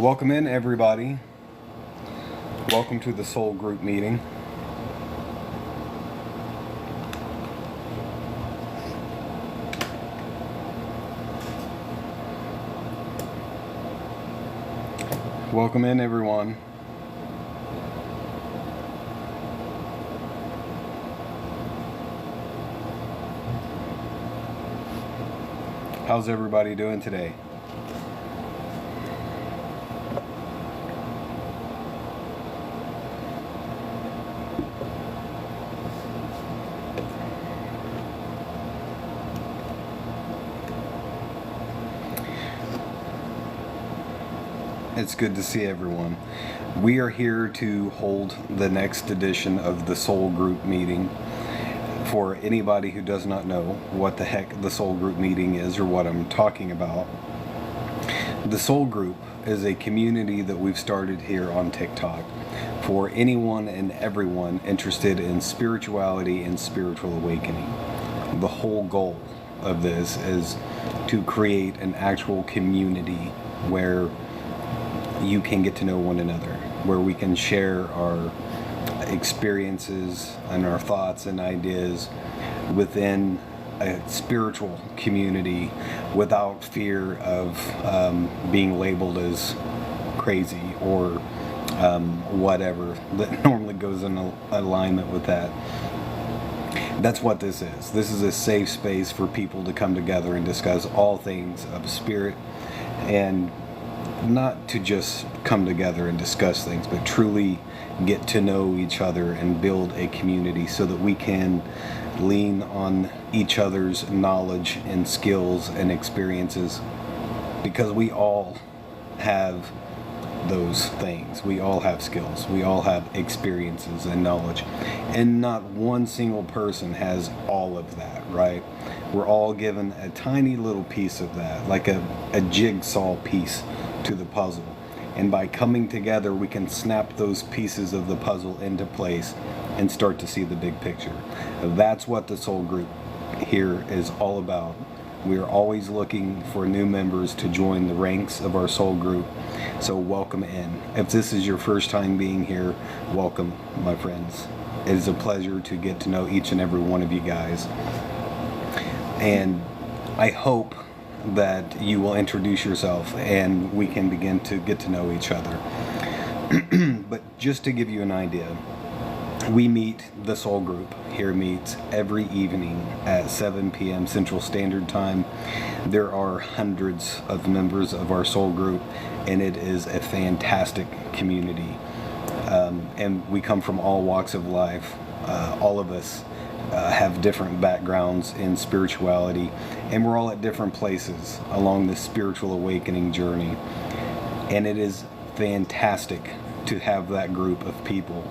Welcome in, everybody. Welcome to the Soul Group meeting. Welcome in, everyone. How's everybody doing today? It's good to see everyone. We are here to hold the next edition of the Soul Group meeting. For anybody who does not know what the heck the Soul Group meeting is or what I'm talking about, the Soul Group is a community that we've started here on TikTok for anyone and everyone interested in spirituality and spiritual awakening. The whole goal of this is to create an actual community where you can get to know one another, where we can share our experiences and our thoughts and ideas within a spiritual community without fear of being labeled as crazy or whatever that normally goes in alignment with that. That's what this is. This is a safe space for people to come together and discuss all things of spirit, and not to just come together and discuss things, but truly get to know each other and build a community so that we can lean on each other's knowledge and skills and experiences, because we all have those things. We all have skills. We all have experiences and knowledge, and not one single person has all of that, right? We're all given a tiny little piece of that, like a jigsaw piece to the puzzle, and by coming together we can snap those pieces of the puzzle into place and start to see the big picture. That's what the Soul Group here is all about. We are always looking for new members to join the ranks of our Soul Group, so welcome in. If this is your first time being here, welcome, my friends. It is a pleasure to get to know each and every one of you guys, and I hope that you will introduce yourself and we can begin to get to know each other. But just to give you an idea, we meet, the Soul Group here meets every evening at 7 p.m. Central Standard Time. There are hundreds of members of our Soul Group, and it is a fantastic community. And we come from all walks of life. All of us have different backgrounds in spirituality, and we're all at different places along this spiritual awakening journey. And it is fantastic to have that group of people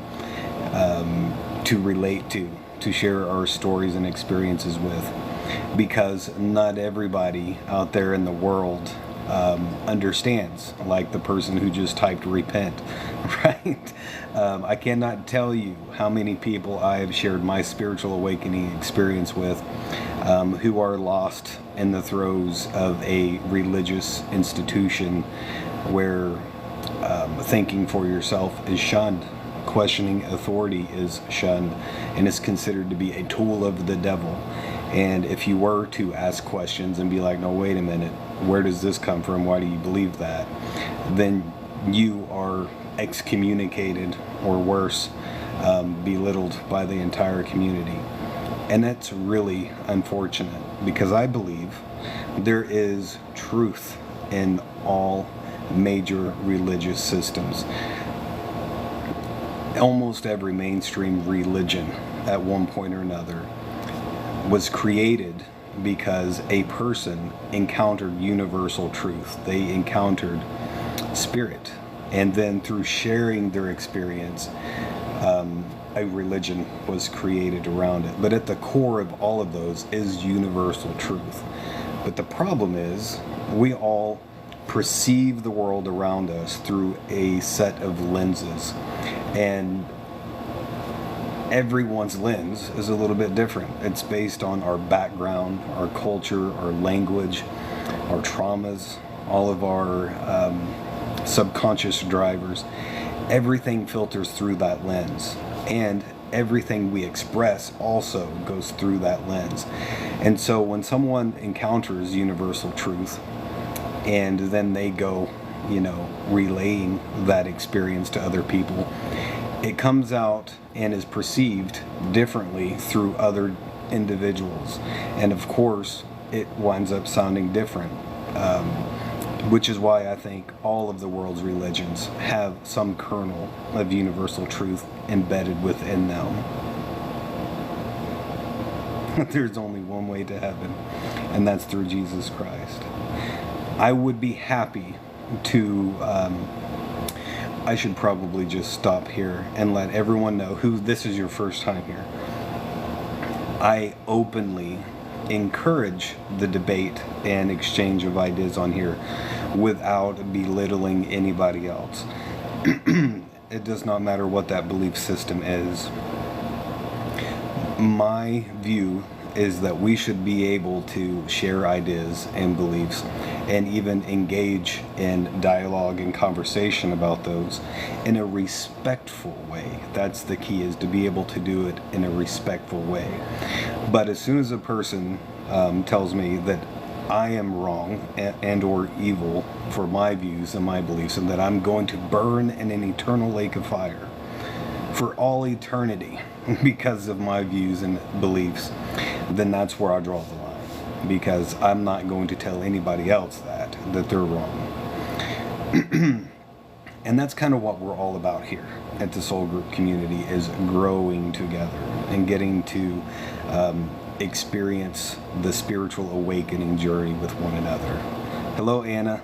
to relate to share our stories and experiences with, because not everybody out there in the world understands, like the person who just typed repent, right? I cannot tell you how many people I have shared my spiritual awakening experience with who are lost in the throes of a religious institution where thinking for yourself is shunned, questioning authority is shunned, and is considered to be a tool of the devil. And if you were to ask questions and be like, no, wait a minute, where does this come from? Why do you believe that? Then you are excommunicated, or worse, belittled by the entire community. And that's really unfortunate, because I believe there is truth in all major religious systems. Almost every mainstream religion at one point or another was created because a person encountered universal truth. They encountered spirit, and then through sharing their experience, a religion was created around it. But at the core of all of those is universal truth. But the problem is, we all perceive the world around us through a set of lenses, and everyone's lens is a little bit different. It's based on our background, our culture, our language, our traumas, all of our subconscious drivers. Everything filters through that lens, and everything we express also goes through that lens. And so when someone encounters universal truth and then they go, relaying that experience to other people, it comes out and is perceived differently through other individuals. And of course, it winds up sounding different. Which is why I think all of the world's religions have some kernel of universal truth embedded within them. There's only one way to heaven, and that's through Jesus Christ. I would be happy to, I should probably just stop here and let everyone know who this is your first time here. I openly encourage the debate and exchange of ideas on here without belittling anybody else. It does not matter what that belief system is. My view is that we should be able to share ideas and beliefs and even engage in dialogue and conversation about those in a respectful way. That's the key, is to be able to do it in a respectful way. But as soon as a person tells me that I am wrong and or evil for my views and my beliefs, and that I'm going to burn in an eternal lake of fire for all eternity because of my views and beliefs, then that's where I draw the line, because I'm not going to tell anybody else that they're wrong. And that's kind of what we're all about here at the Soul Group community, is growing together and getting to experience the spiritual awakening journey with one another. Hello, Anna.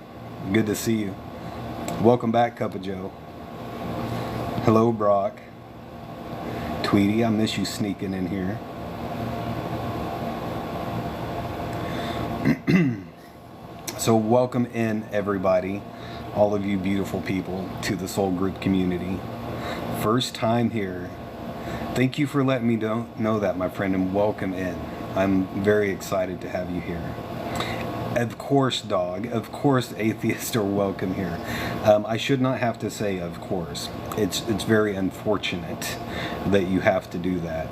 Good to see you. Welcome back, Cup of Joe. Hello, Brock. Tweety, I miss you sneaking in here. So welcome in, everybody, all of you beautiful people, to the Soul Group community. First time here. Thank you for letting me know that, my friend, and welcome in. I'm very excited to have you here. Of course, dog. Of course, atheists are welcome here. I should not have to say of course. It's very unfortunate that you have to do that.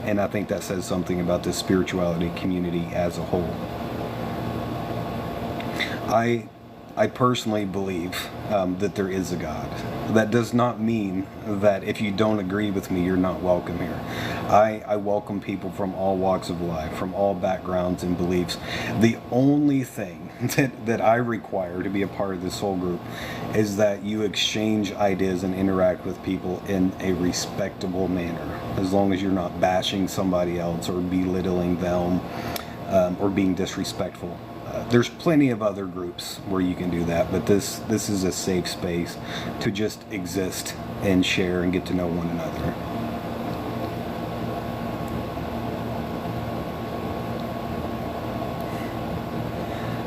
And I think that says something about the spirituality community as a whole. I personally believe that there is a God. That does not mean that if you don't agree with me, you're not welcome here. I welcome people from all walks of life, from all backgrounds and beliefs. The only thing that I require to be a part of the Soul Group is that you exchange ideas and interact with people in a respectable manner, as long as you're not bashing somebody else or belittling them or being disrespectful. There's plenty of other groups where you can do that, but this is a safe space to just exist and share and get to know one another.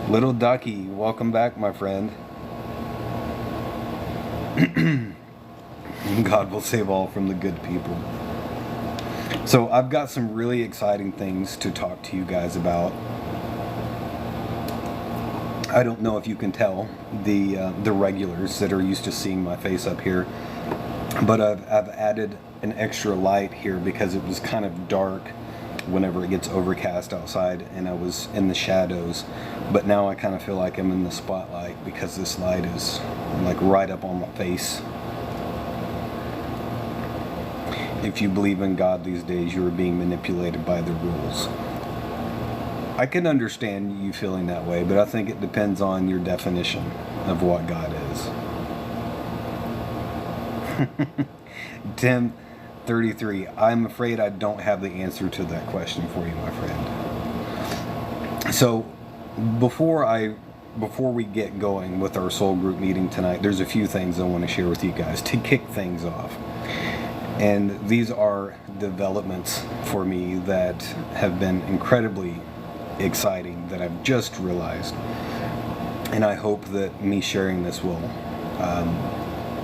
Little Ducky, welcome back, my friend. God will save all from the good people. So I've got some really exciting things to talk to you guys about. I don't know if you can tell, the regulars that are used to seeing my face up here, but I've added an extra light here because it was kind of dark whenever it gets overcast outside and I was in the shadows, but now I kind of feel like I'm in the spotlight because this light is like right up on my face. If you believe in God these days, you are being manipulated by the rules. I can understand you feeling that way, but I think it depends on your definition of what God is. Tim 33, I'm afraid I don't have the answer to that question for you, my friend. So before we get going with our Soul Group meeting tonight, there's a few things I want to share with you guys to kick things off. And these are developments for me that have been incredibly exciting that I've just realized, and I hope that me sharing this will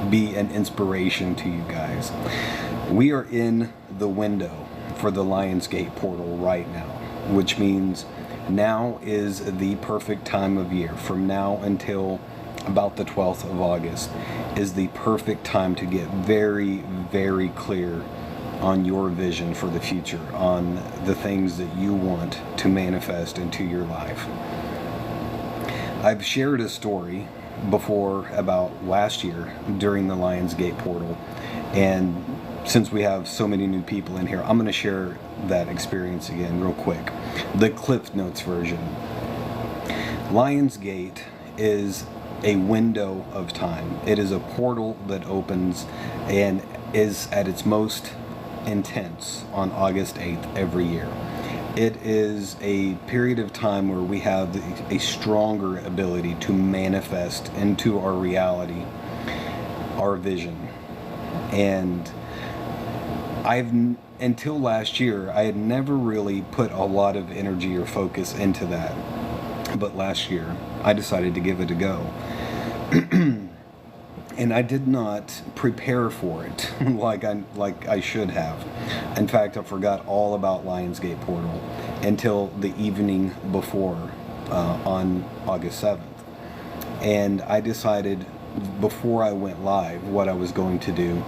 be an inspiration to you guys. We are in the window for the Lionsgate portal right now, which means now is the perfect time of year. From now until about the 12th of August is the perfect time to get very, very clear on your vision for the future, on the things that you want to manifest into your life. I've shared a story before about last year during the Lionsgate portal, and since we have so many new people in here, I'm going to share that experience again real quick. The Cliff Notes version. Lionsgate is a window of time. It is a portal that opens and is at its most intense on August 8th every year. It is a period of time where we have a stronger ability to manifest into our reality our vision. And until last year, I had never really put a lot of energy or focus into that. But last year, I decided to give it a go. And I did not prepare for it like I should have. In fact, I forgot all about Lionsgate Portal until the evening before, on August 7th. And I decided before I went live what I was going to do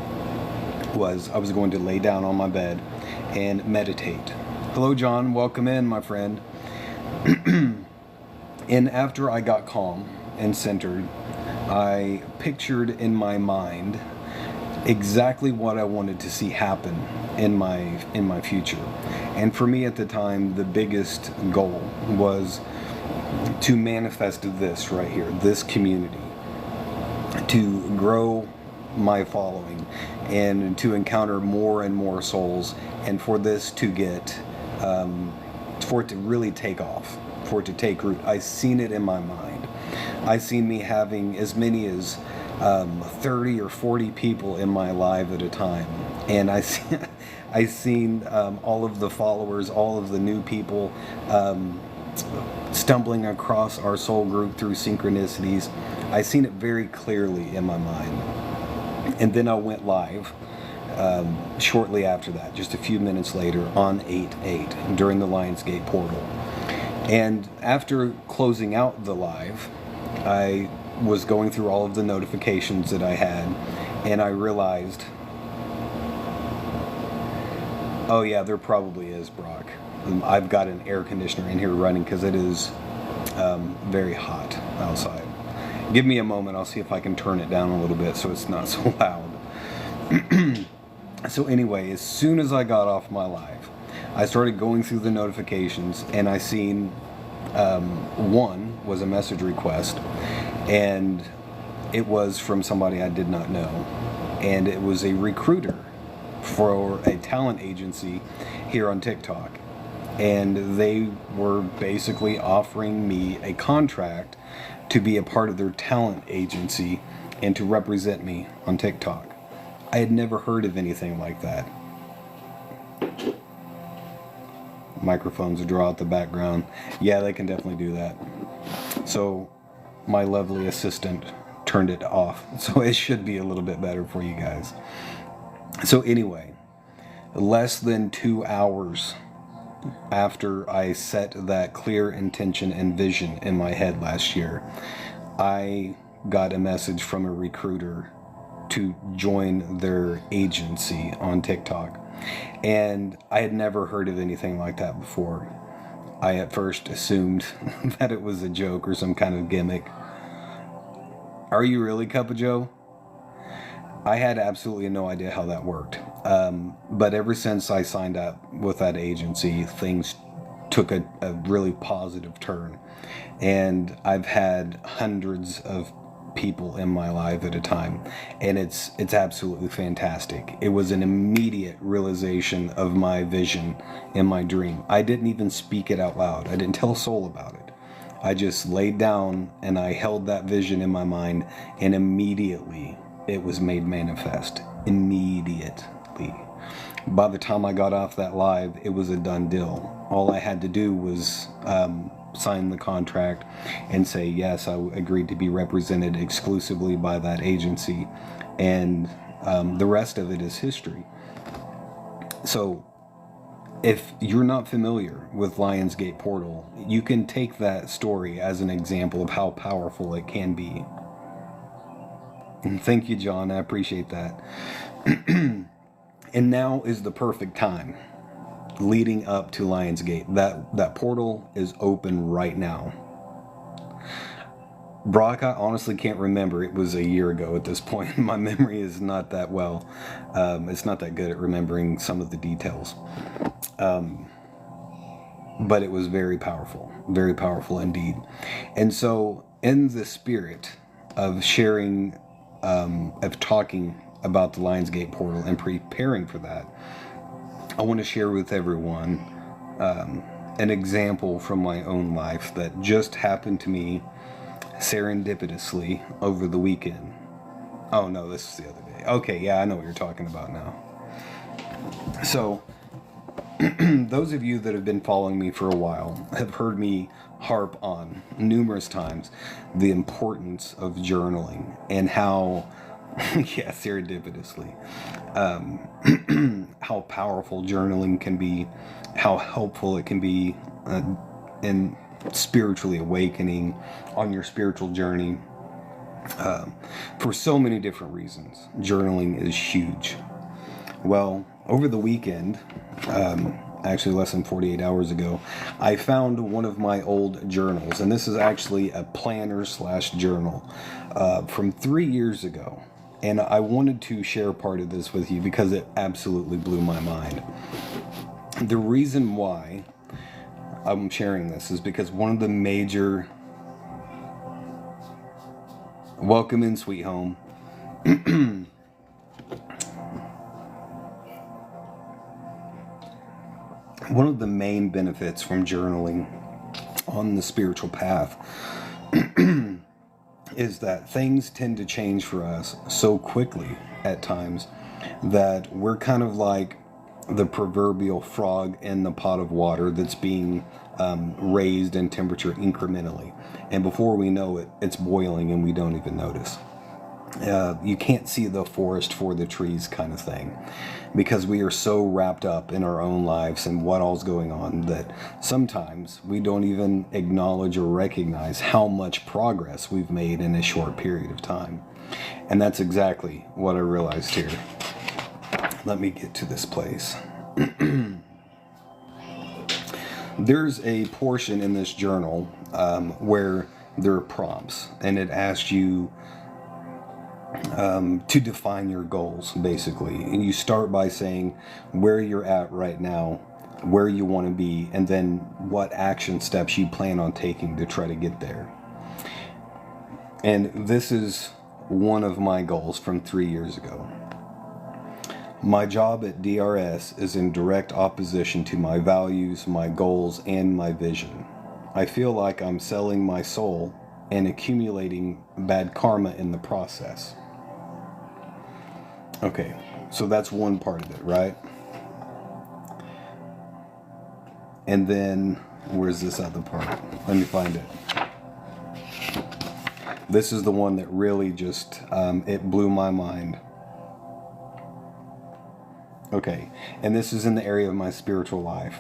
was I was going to lay down on my bed and meditate. Hello, John. Welcome in, my friend. And after I got calm and centered, I pictured in my mind exactly what I wanted to see happen in my future. And for me at the time, the biggest goal was to manifest this right here, this community, to grow my following and to encounter more and more souls, and for this to get for it to really take off, for it to take root. I seen it in my mind. I seen me having as many as 30 or 40 people in my live at a time, and I seen all of the followers, all of the new people stumbling across our soul group through synchronicities. I seen it very clearly in my mind. And then I went live shortly after that, just a few minutes later, on 8/8 during the Lionsgate portal. And after closing out the live, I was going through all of the notifications that I had, and I realized, oh yeah, there probably is, Brock. I've got an air conditioner in here running because it is very hot outside. Give me a moment, I'll see if I can turn it down a little bit so it's not so loud. So anyway, as soon as I got off my live, I started going through the notifications, and I seen one was a message request, and it was from somebody I did not know, and it was a recruiter for a talent agency here on TikTok, and they were basically offering me a contract to be a part of their talent agency and to represent me on TikTok. I had never heard of anything like that. Microphones draw out the background. Yeah, they can definitely do that. So my lovely assistant turned it off, so it should be a little bit better for you guys. So anyway, less than 2 hours after I set that clear intention and vision in my head last year, I got a message from a recruiter to join their agency on TikTok. And I had never heard of anything like that before. I at first assumed that it was a joke or some kind of gimmick. Are you really, Cup of Joe? I had absolutely no idea how that worked. But ever since I signed up with that agency, things took a really positive turn. And I've had hundreds of people in my life at a time, and it's absolutely fantastic. It was an immediate realization of my vision in my dream. I didn't even speak it out loud. I didn't tell a soul about it. I just laid down and I held that vision in my mind, and immediately it was made manifest. Immediately. By the time I got off that live, it was a done deal. All I had to do was sign the contract and say, yes, I agreed to be represented exclusively by that agency. And the rest of it is history. So if you're not familiar with Lionsgate Portal, you can take that story as an example of how powerful it can be. And thank you, John. I appreciate that. And now is the perfect time leading up to Lionsgate. That portal is open right now. Brock, I honestly can't remember. It was a year ago at this point. My memory is not that well. It's not that good at remembering some of the details. But it was very powerful indeed. And so, in the spirit of sharing, of talking about the Lionsgate portal and preparing for that, I want to share with everyone an example from my own life that just happened to me serendipitously over the weekend. Oh no, this is the other day. Okay, yeah, I know what you're talking about now. So, those of you that have been following me for a while have heard me harp on numerous times the importance of journaling and how, yeah, serendipitously, how powerful journaling can be, how helpful it can be in spiritually awakening on your spiritual journey. For so many different reasons, journaling is huge. Well, over the weekend, actually less than 48 hours ago, I found one of my old journals, and this is actually a planner / journal from 3 years ago. And I wanted to share part of this with you because it absolutely blew my mind. The reason why I'm sharing this is because one of the major... Welcome in, sweet home. One of the main benefits from journaling on the spiritual path is that things tend to change for us so quickly at times that we're kind of like the proverbial frog in the pot of water that's being raised in temperature incrementally. And before we know it, it's boiling and we don't even notice. You can't see the forest for the trees kind of thing, because we are so wrapped up in our own lives and what all's going on that sometimes we don't even acknowledge or recognize how much progress we've made in a short period of time. And that's exactly what I realized here. Let me get to this place. There's a portion in this journal where there are prompts, and it asks you to define your goals, basically. And you start by saying where you're at right now, where you want to be, and then what action steps you plan on taking to try to get there. And this is one of my goals from 3 years ago. My job at DRS is in direct opposition to my values, my goals, and my vision. I feel like I'm selling my soul and accumulating bad karma in the process. Okay, so that's one part of it, right? And then, where's this other part? Let me find it. This is the one that really just, it blew my mind. Okay, and this is in the area of my spiritual life.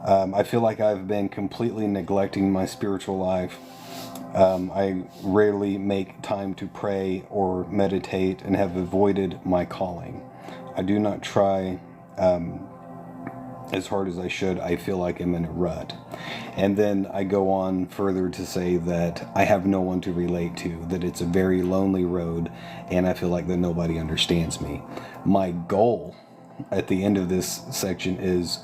I feel like I've been completely neglecting my spiritual life. I rarely make time to pray or meditate and have avoided my calling. I do not try as hard as I should. I feel like I'm in a rut. And then I go on further to say that I have no one to relate to, that it's a very lonely road, and I feel like that nobody understands me. My goal at the end of this section is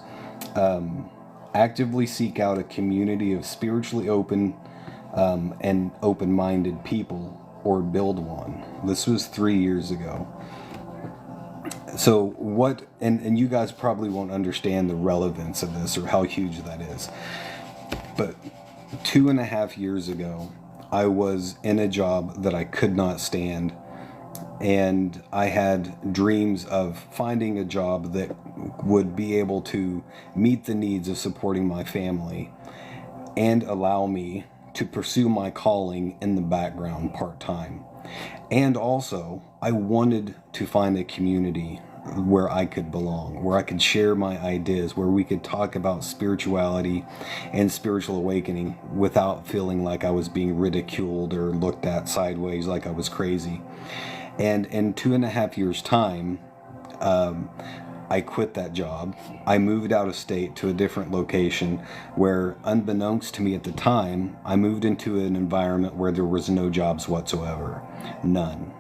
actively seek out a community of spiritually open and open-minded people, or build one. This was 3 years ago. So what, and you guys probably won't understand the relevance of this or how huge that is, but 2.5 years ago, I was in a job that I could not stand, and I had dreams of finding a job that would be able to meet the needs of supporting my family and allow me to pursue my calling in the background part-time. And also, I wanted to find a community where I could belong, where I could share my ideas, where we could talk about spirituality and spiritual awakening without feeling like I was being ridiculed or looked at sideways like I was crazy. And in 2.5 years' time, I quit that job. I moved out of state to a different location where, unbeknownst to me at the time, I moved into an environment where there was no jobs whatsoever. None.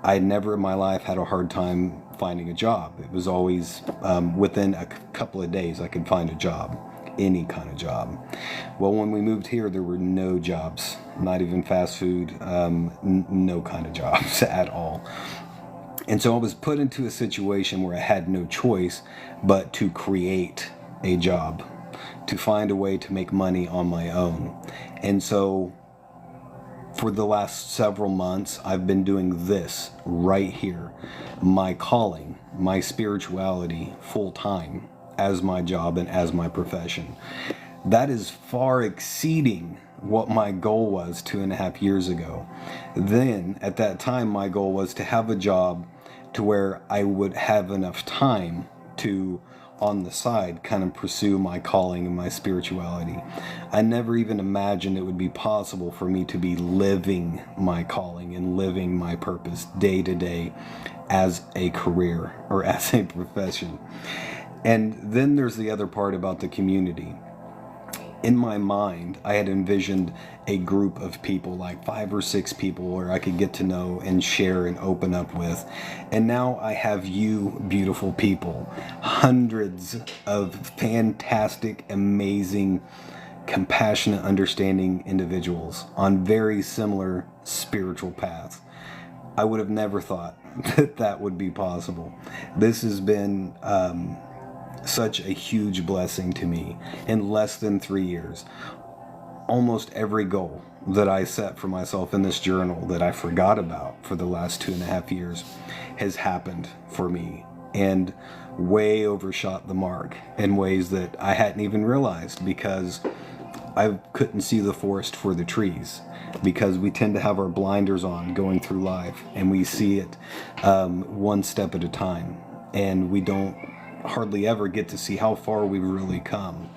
I never in my life had a hard time finding a job. It was always within a couple of days I could find a job, any kind of job. Well, when we moved here, there were no jobs, not even fast food, no kind of jobs at all. And so I was put into a situation where I had no choice but to create a job, to find a way to make money on my own. And so for the last several months, I've been doing this right here, my calling, my spirituality, full time as my job and as my profession. That is far exceeding what my goal was 2.5 years ago. Then, at that time, my goal was to have a job to where I would have enough time to, on the side, kind of pursue my calling and my spirituality. I never even imagined it would be possible for me to be living my calling and living my purpose day to day as a career or as a profession. And then there's the other part about the community. In my mind, I had envisioned a group of people, like 5 or 6 people, where I could get to know and share and open up with. And now I have you, beautiful people, hundreds of fantastic, amazing, compassionate, understanding individuals on very similar spiritual paths. I would have never thought that that would be possible. This has been such a huge blessing to me in less than 3 years. Almost every goal that I set for myself in this journal that I forgot about for the last 2.5 years has happened for me and way overshot the mark in ways that I hadn't even realized, because I couldn't see the forest for the trees, because we tend to have our blinders on going through life and we see it one step at a time, and we don't hardly ever get to see how far we've really come.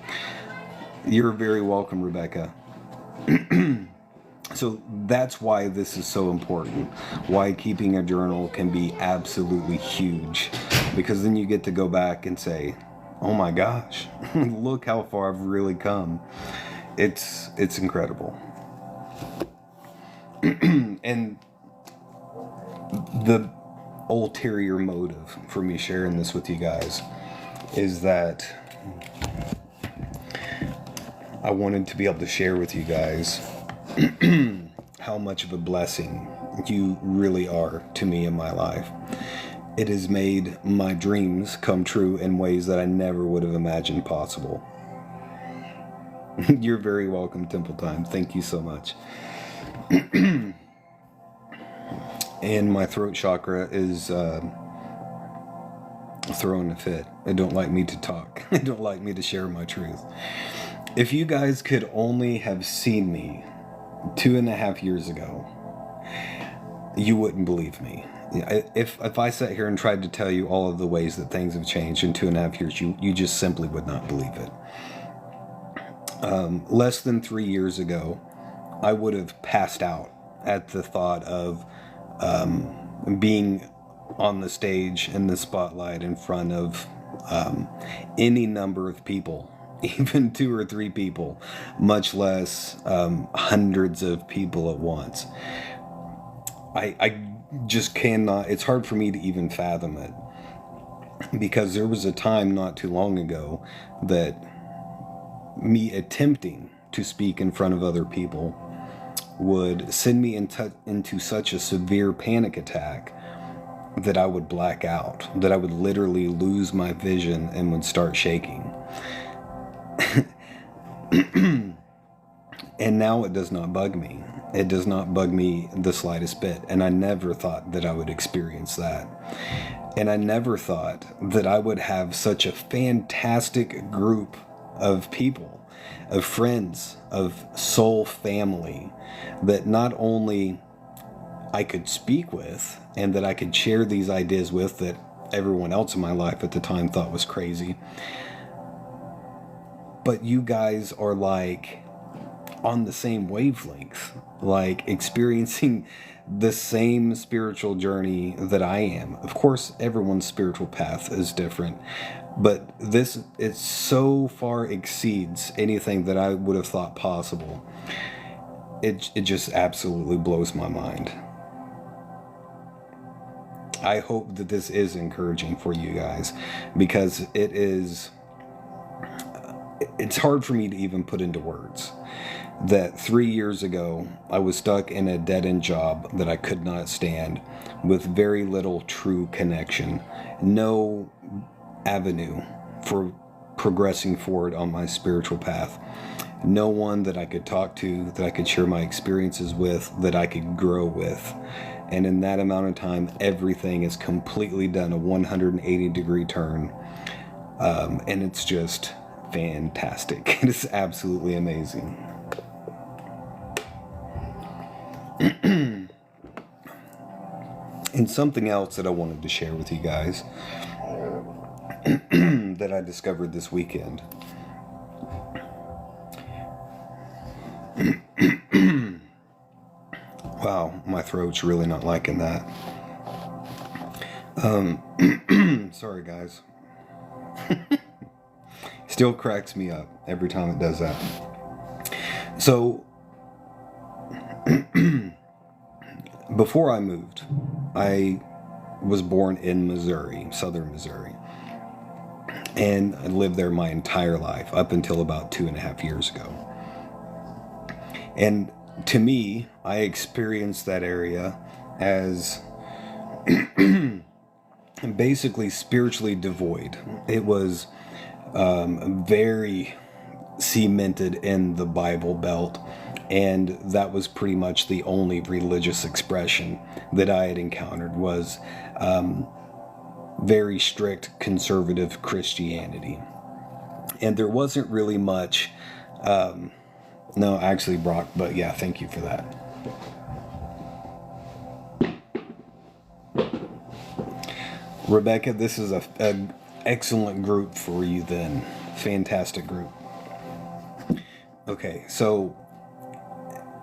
You're very welcome, Rebecca. So that's why this is so important, why keeping a journal can be absolutely huge, because then you get to go back and say, oh my gosh, look how far I've really come. It's incredible. And the ulterior motive for me sharing this with you guys is that I wanted to be able to share with you guys how much of a blessing you really are to me in my life. It has made my dreams come true in ways that I never would have imagined possible. You're very welcome, Temple Time. Thank you so much. And my throat chakra is throwing a fit. They don't like me to talk. They don't like me to share my truth. If you guys could only have seen me 2.5 years ago, you wouldn't believe me. If I sat here and tried to tell you all of the ways that things have changed in 2.5 years, you just simply would not believe it. Less than 3 years ago, I would have passed out at the thought of being on the stage in the spotlight in front of any number of people, even 2 or 3 people, much less hundreds of people at once. I just cannot, it's hard for me to even fathom it, because there was a time not too long ago that me attempting to speak in front of other people would send me into such a severe panic attack that I would black out, that I would literally lose my vision and would start shaking. And now it does not bug me. It does not bug me the slightest bit. And I never thought that I would experience that. And I never thought that I would have such a fantastic group of people, of friends, of soul family, that not only I could speak with and that I could share these ideas with that everyone else in my life at the time thought was crazy, but you guys are like on the same wavelength, like experiencing the same spiritual journey that I am. Of course, everyone's spiritual path is different, but this, it so far exceeds anything that I would have thought possible. It just absolutely blows my mind. I hope that this is encouraging for you guys, because it's hard for me to even put into words that 3 years ago I was stuck in a dead-end job that I could not stand, with very little true connection, no avenue for progressing forward on my spiritual path, no one that I could talk to, that I could share my experiences with, that I could grow with. And in that amount of time, everything is completely done a 180-degree turn. And it's just fantastic. It is absolutely amazing. And something else that I wanted to share with you guys that I discovered this weekend. Wow, my throat's really not liking that. Sorry, guys. Still cracks me up every time it does that. So, before I moved, I was born in Missouri, southern Missouri. And I lived there my entire life, up until about 2.5 years ago. And to me, I experienced that area as basically spiritually devoid. It was very cemented in the Bible Belt, and that was pretty much the only religious expression that I had encountered, was very strict conservative Christianity. And there wasn't really much... no, actually, Brock, but yeah, thank you for that. Rebecca, this is a excellent group for you then. Fantastic group. Okay, so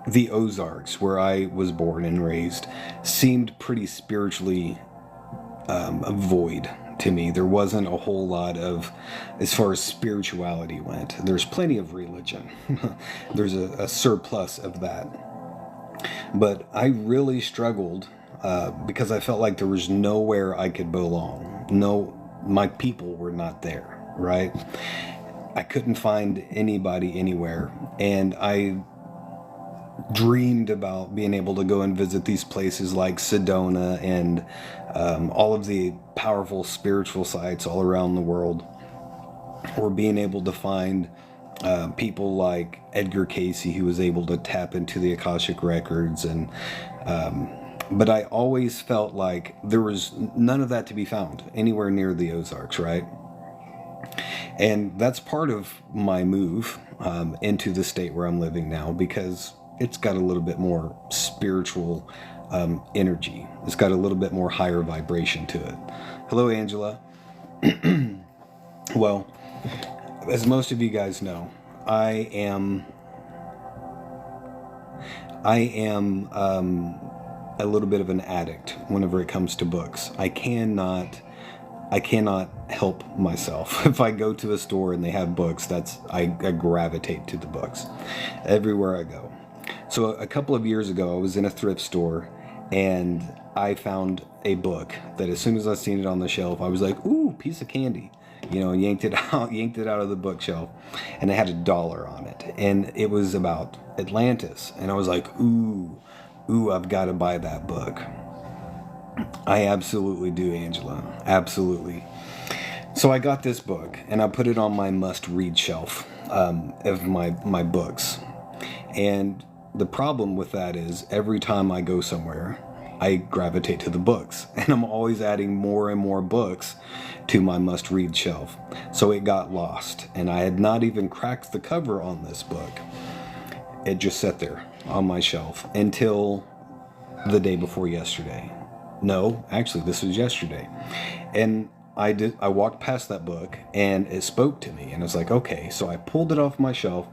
the Ozarks, where I was born and raised, seemed pretty spiritually void to me. There wasn't a whole lot of, as far as spirituality went. There's plenty of religion. There's a surplus of that. But I really struggled because I felt like there was nowhere I could belong. No, my people were not there, right? I couldn't find anybody anywhere. And I dreamed about being able to go and visit these places like Sedona and all of the powerful spiritual sites all around the world, or being able to find people like Edgar Cayce, who was able to tap into the Akashic records, and but I always felt like there was none of that to be found anywhere near the Ozarks, right? And that's part of my move into the state where I'm living now, because it's got a little bit more spiritual energy. It's got a little bit more higher vibration to it. Hello, Angela. Well, as most of you guys know, I am a little bit of an addict whenever it comes to books. I cannot help myself. If I go to a store and they have books, I gravitate to the books everywhere I go. So a couple of years ago, I was in a thrift store and I found a book that as soon as I seen it on the shelf, I was like, ooh, piece of candy. You know, yanked it out of the bookshelf, and it had $1 on it. And it was about Atlantis. And I was like, ooh, I've got to buy that book. I absolutely do, Angela. Absolutely. So I got this book and I put it on my must-read shelf of my books. And the problem with that is every time I go somewhere, I gravitate to the books. And I'm always adding more and more books to my must-read shelf. So it got lost. And I had not even cracked the cover on this book. It just sat there on my shelf until the day before yesterday. No, actually, this was yesterday. And I walked past that book and it spoke to me, and I was like, okay. So I pulled it off my shelf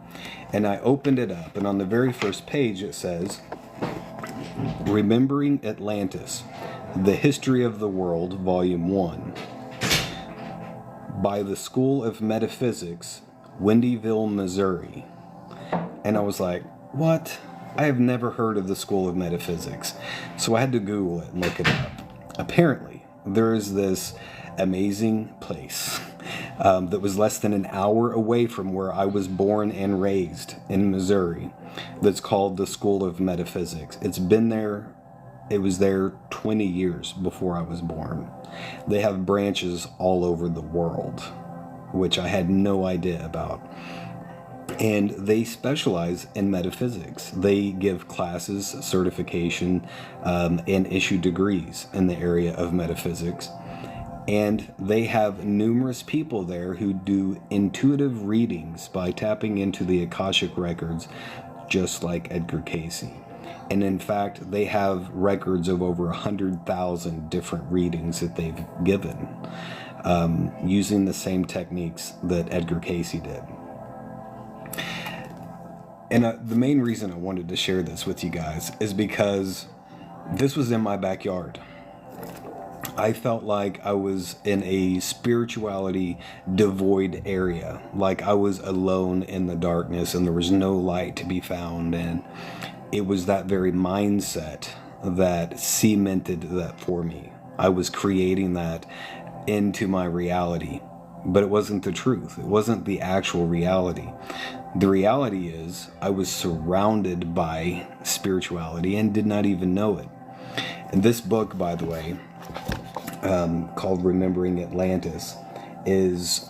and I opened it up, and on the very first page it says, Remembering Atlantis, The History of the World, Volume 1, by the School of Metaphysics, Wendyville, Missouri. And I was like, what? I have never heard of the School of Metaphysics. So I had to Google it and look it up. Apparently, there is this amazing place that was less than an hour away from where I was born and raised in Missouri that's called the School of Metaphysics. It's been there, it was there 20 years before I was born. They have branches all over the world, which I had no idea about. And they specialize in metaphysics. They give classes, certification, and issue degrees in the area of metaphysics. And they have numerous people there who do intuitive readings by tapping into the Akashic records, just like Edgar Cayce. And in fact, they have records of over 100,000 different readings that they've given, using the same techniques that Edgar Cayce did. And the main reason I wanted to share this with you guys is because this was in my backyard. I felt like I was in a spirituality devoid area, like I was alone in the darkness and there was no light to be found. And it was that very mindset that cemented that for me. I was creating that into my reality, but it wasn't the truth. It wasn't the actual reality. The reality is I was surrounded by spirituality and did not even know it. And this book, by the way, called Remembering Atlantis, is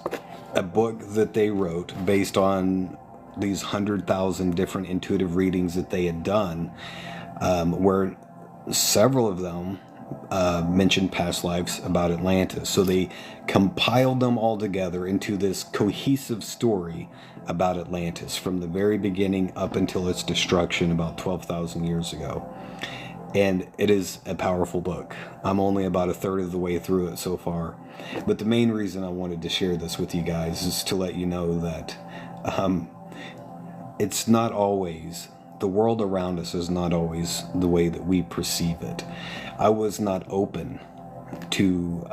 a book that they wrote based on these 100,000 different intuitive readings that they had done, where several of them mentioned past lives about Atlantis. So they compiled them all together into this cohesive story about Atlantis from the very beginning up until its destruction about 12,000 years ago. And it is a powerful book. I'm only about a third of the way through it so far. But the main reason I wanted to share this with you guys is to let you know that it's not always, the world around us is not always the way that we perceive it. I was not open to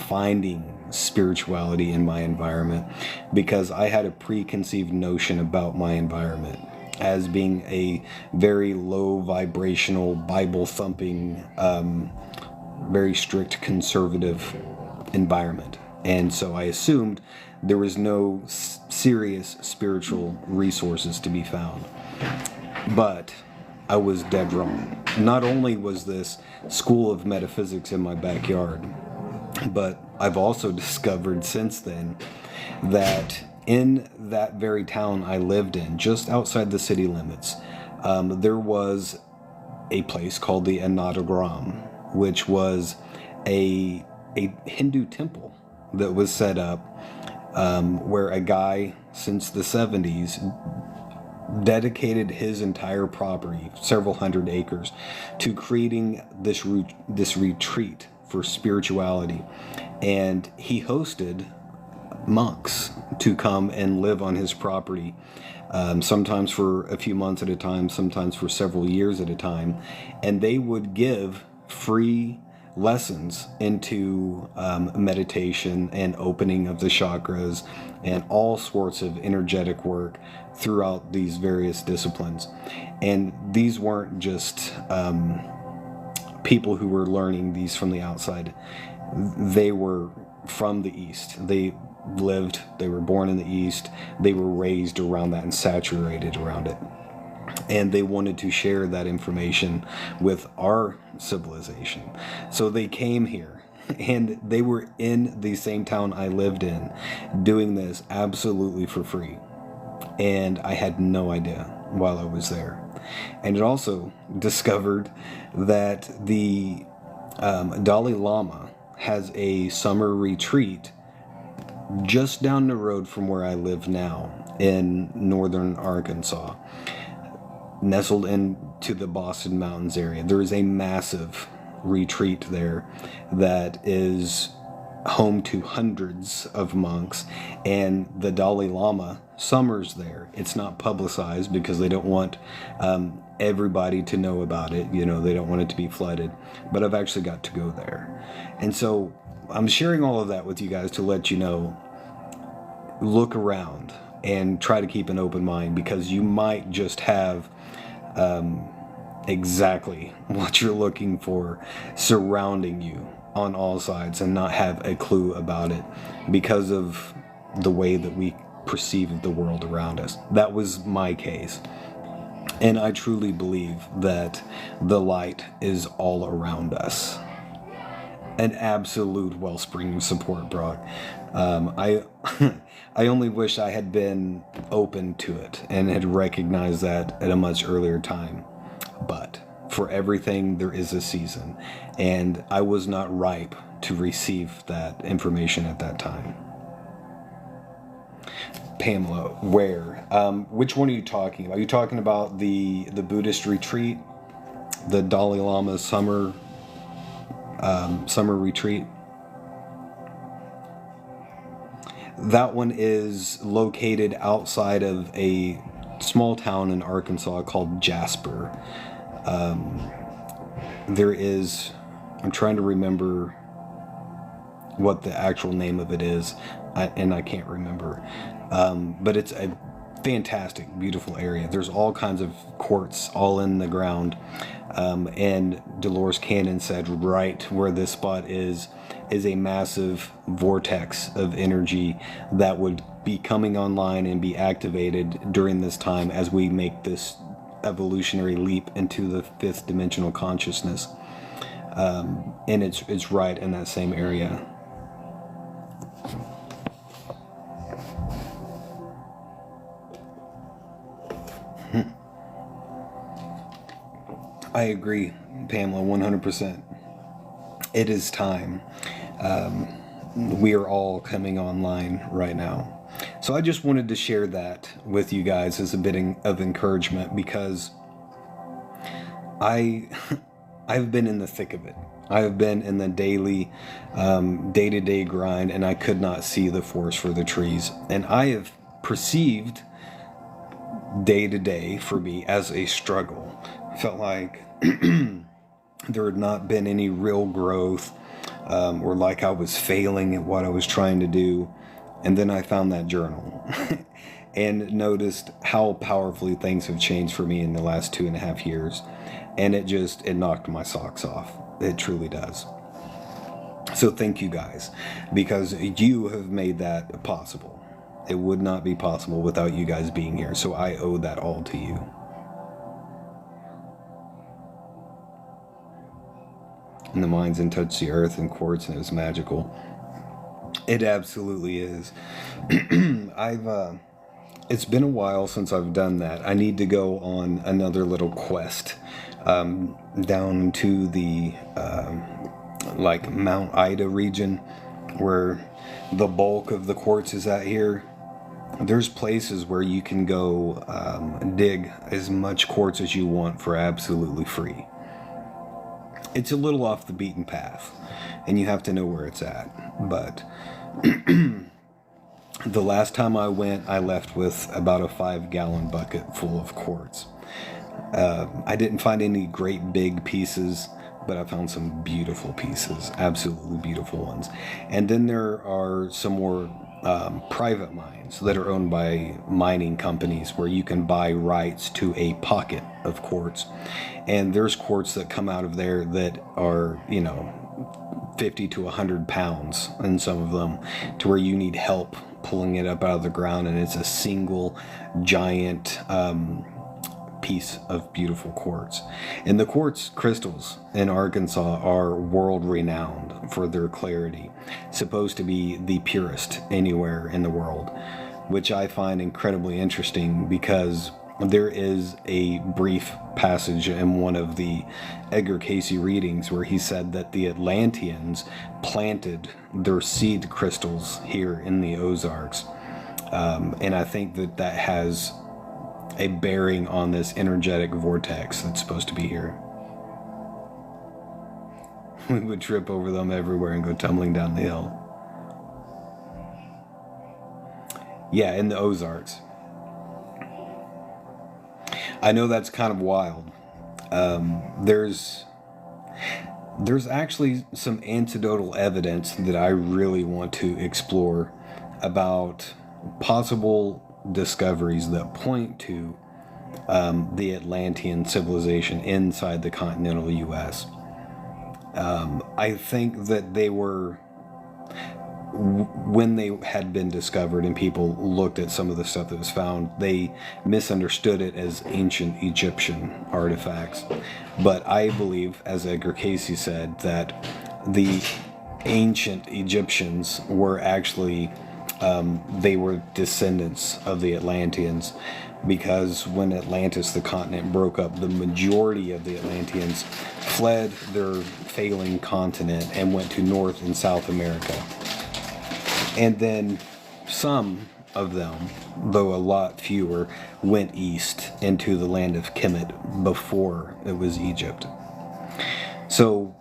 finding spirituality in my environment because I had a preconceived notion about my environment as being a very low vibrational, Bible thumping, very strict conservative environment. And so I assumed there was no serious spiritual resources to be found. But I was dead wrong. Not only was this School of Metaphysics in my backyard, but I've also discovered since then that in that very town I lived in, just outside the city limits, there was a place called the Anatagram, which was a Hindu temple that was set up where a guy since the 70s dedicated his entire property, several hundred acres, to creating this retreat for spirituality. And he hosted monks to come and live on his property, sometimes for a few months at a time, sometimes for several years at a time. And they would give free lessons into meditation and opening of the chakras and all sorts of energetic work throughout these various disciplines. And these weren't just people who were learning these from the outside. They were from the East. They were born in the East, they were raised around that and saturated around it. And they wanted to share that information with our civilization. So they came here, and they were in the same town I lived in, doing this absolutely for free. And I had no idea while I was there. And it also discovered that the Dalai Lama has a summer retreat just down the road from where I live now in northern Arkansas, nestled into the Boston Mountains area. There is a massive retreat there that is home to hundreds of monks, and the Dalai Lama summers there. It's not publicized because they don't want everybody to know about it. You know, they don't want it to be flooded, but I've actually got to go there. And so I'm sharing all of that with you guys to let you know, look around and try to keep an open mind, because you might just have exactly what you're looking for surrounding you on all sides and not have a clue about it because of the way that we perceive the world around us. That was my case. And I truly believe that the light is all around us. An absolute wellspring of support, Brock. I I only wish I had been open to it and had recognized that at a much earlier time. But for everything, there is a season, and I was not ripe to receive that information at that time. Pamela, where? Which one are you talking about? Are you talking about the Buddhist retreat, the Dalai Lama summer retreat? That one is located outside of a small town in Arkansas called Jasper. There is, I'm trying to remember what the actual name of it is, and I can't remember. But it's a fantastic, beautiful area. There's all kinds of quartz all in the ground. And Dolores Cannon said right where this spot is a massive vortex of energy that would be coming online and be activated during this time as we make this evolutionary leap into the fifth dimensional consciousness. And it's right in that same area. I agree, Pamela, 100%. It is time. We are all coming online right now. So I just wanted to share that with you guys as a bit of encouragement, because I've been in the thick of it. I have been in the daily, day-to-day grind, and I could not see the forest for the trees. And I have perceived day-to-day for me as a struggle. I felt like there had not been any real growth, or like I was failing at what I was trying to do. And then I found that journal and noticed how powerfully things have changed for me in the last 2.5 years. And it knocked my socks off. It truly does. So thank you guys, because you have made that possible. It would not be possible without you guys being here. So I owe that all to you. And the mind's in touch the earth and quartz, and it was magical. It absolutely is. It's been a while since I've done that. I need to go on another little quest down to the like Mount Ida region, where the bulk of the quartz is at here. There's places where you can go dig as much quartz as you want for absolutely free. It's a little off the beaten path, and you have to know where it's at. But the last time I went, I left with about a 5-gallon bucket full of quartz. I didn't find any great big pieces, but I found some beautiful pieces, absolutely beautiful ones. And then there are some more private mines that are owned by mining companies where you can buy rights to a pocket of quartz. And there's quartz that come out of there that are, 50 to 100 pounds in some of them, to where you need help pulling it up out of the ground, and it's a single giant piece of beautiful quartz. And the quartz crystals in Arkansas are world renowned for their clarity, supposed to be the purest anywhere in the world, which I find incredibly interesting, because there is a brief passage in one of the Edgar Cayce readings where he said that the Atlanteans planted their seed crystals here in the Ozarks. And I think that has a bearing on this energetic vortex that's supposed to be here. We would trip over them everywhere and go tumbling down the hill. Yeah, in the Ozarks. I know that's kind of wild. There's actually some anecdotal evidence that I really want to explore about possible discoveries that point to the Atlantean civilization inside the continental U.S. I think that they were, when they had been discovered and people looked at some of the stuff that was found, they misunderstood it as ancient Egyptian artifacts. But I believe, as Edgar Cayce said, that the ancient Egyptians were actually, they were descendants of the Atlanteans, because when Atlantis, the continent, broke up, the majority of the Atlanteans fled their failing continent and went to North and South America. And then some of them, though a lot fewer, went east into the land of Kemet before it was Egypt. So,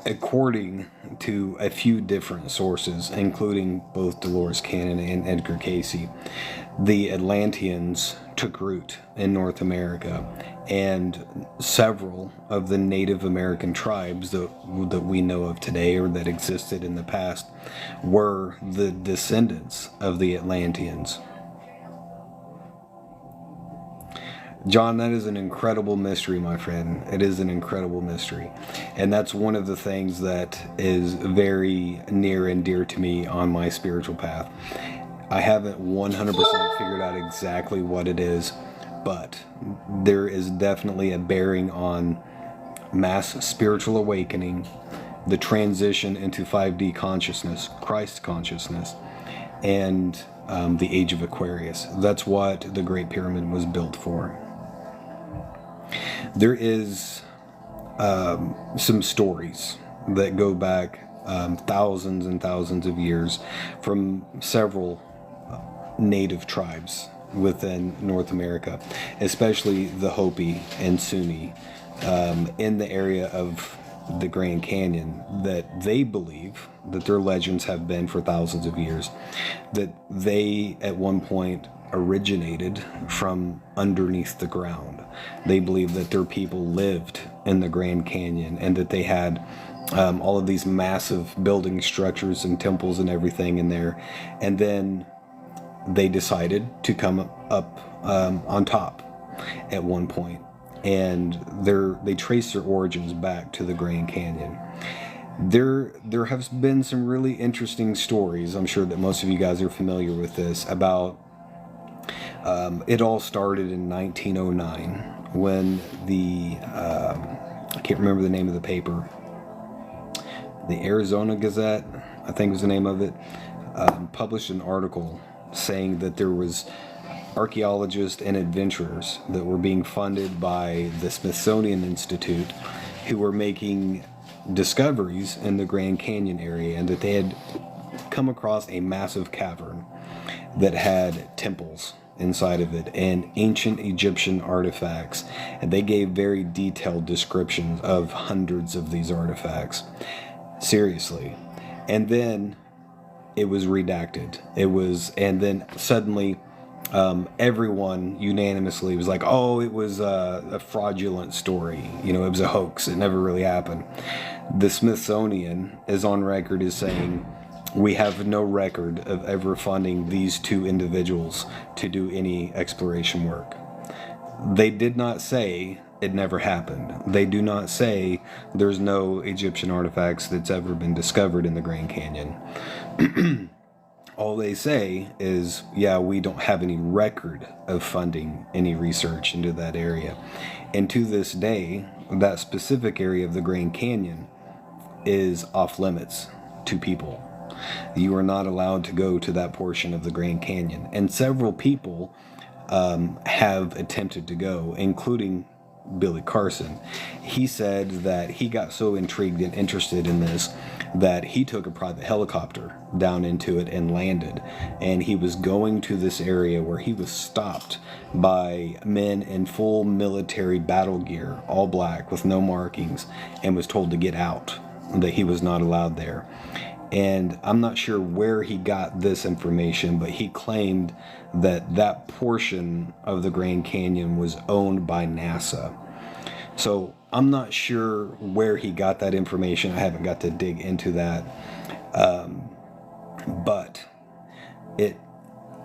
according to a few different sources, including both Dolores Cannon and Edgar Cayce, the Atlanteans took root in North America, and several of the Native American tribes that we know of today or that existed in the past were the descendants of the Atlanteans. John, that is an incredible mystery, my friend. It is an incredible mystery. And that's one of the things that is very near and dear to me on my spiritual path. I haven't 100% figured out exactly what it is, but there is definitely a bearing on mass spiritual awakening, the transition into 5D consciousness, Christ consciousness, and the age of Aquarius. That's what the Great Pyramid was built for. There is some stories that go back thousands and thousands of years from several native tribes within North America, especially the Hopi and Sunni in the area of the Grand Canyon, that they believe that their legends have been for thousands of years, that they at one point originated from underneath the ground. They believe that their people lived in the Grand Canyon and that they had all of these massive building structures and temples and everything in there, and then they decided to come up on top at one point, and they trace their origins back to the Grand Canyon. There have been some really interesting stories. I'm sure that most of you guys are familiar with this, about it all started in 1909 when I can't remember the name of the paper, the Arizona Gazette, I think was the name of it, published an article saying that there was archaeologists and adventurers that were being funded by the Smithsonian Institute who were making discoveries in the Grand Canyon area, and that they had come across a massive cavern that had temples inside of it and ancient Egyptian artifacts, and they gave very detailed descriptions of hundreds of these artifacts. Seriously. And then it was redacted. And then suddenly everyone unanimously was like, oh, it was a fraudulent story. It was a hoax. It never really happened. The Smithsonian is on record as saying, we have no record of ever funding these two individuals to do any exploration work. They did not say it never happened. They do not say there's no Egyptian artifacts that's ever been discovered in the Grand Canyon. All they say is, yeah, we don't have any record of funding any research into that area. And to this day, that specific area of the Grand Canyon is off limits to people. You are not allowed to go to that portion of the Grand Canyon. And several people have attempted to go, including Billy Carson. He said that he got so intrigued and interested in this that he took a private helicopter down into it and landed. And he was going to this area where he was stopped by men in full military battle gear, all black with no markings, and was told to get out, that he was not allowed there. And I'm not sure where he got this information, but he claimed that that portion of the Grand Canyon was owned by NASA. So I'm not sure where he got that information. I haven't got to dig into that. But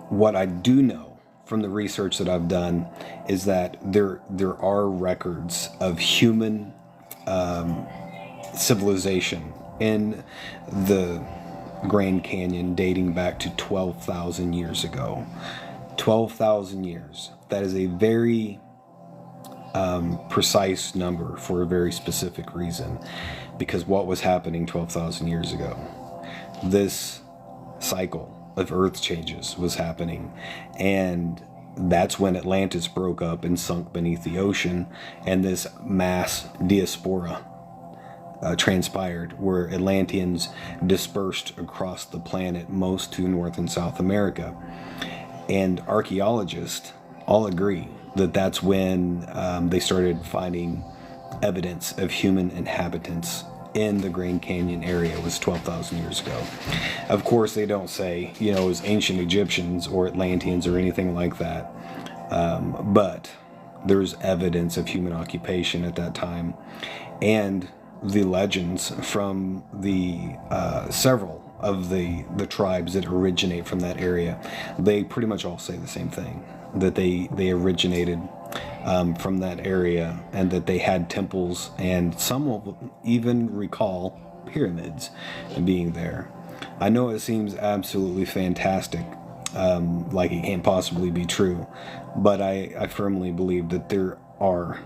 what I do know from the research that I've done is that there are records of human civilization in the Grand Canyon dating back to 12,000 years ago. 12,000 years. That is a very precise number for a very specific reason, because what was happening 12,000 years ago? This cycle of earth changes was happening, and that's when Atlantis broke up and sunk beneath the ocean, and this mass diaspora transpired, where Atlanteans dispersed across the planet, most to North and South America. And archaeologists all agree that that's when they started finding evidence of human inhabitants in the Grand Canyon area. It was 12,000 years ago. Of course, they don't say, it was ancient Egyptians or Atlanteans or anything like that. But there's evidence of human occupation at that time. And the legends from the several of the tribes that originate from that area, they pretty much all say the same thing, that they originated from that area, and that they had temples, and some will even recall pyramids being there. I know it seems absolutely fantastic, like it can't possibly be true, but I firmly believe that there are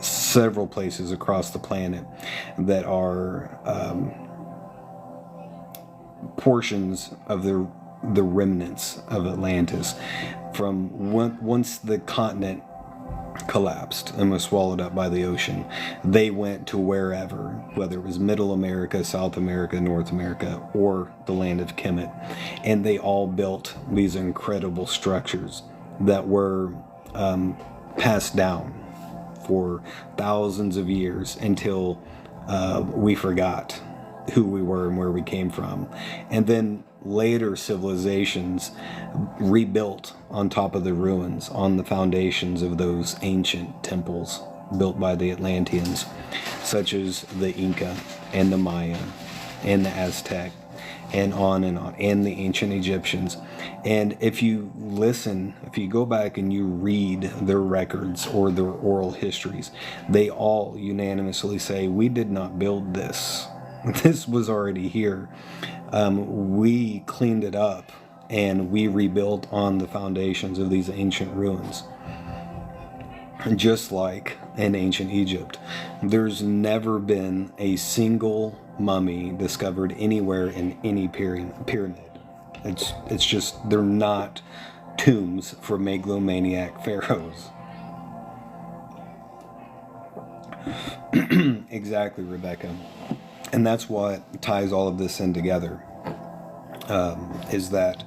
several places across the planet that are portions of the remnants of Atlantis from once the continent collapsed and was swallowed up by the ocean. They went to wherever, whether it was Middle America, South America, North America, or the land of Kemet, and they all built these incredible structures that were passed down for thousands of years until we forgot who we were and where we came from. And then later civilizations rebuilt on top of the ruins, on the foundations of those ancient temples built by the Atlanteans, such as the Inca and the Maya and the Aztec, and on, and the ancient Egyptians. And if you go back and you read their records or their oral histories, they all unanimously say, we did not build this. This was already here. We cleaned it up and we rebuilt on the foundations of these ancient ruins. Just like in ancient Egypt, there's never been a single mummy discovered anywhere in any pyramid. It's just, they're not tombs for megalomaniac pharaohs. Exactly, Rebecca. And that's what ties all of this in together, is that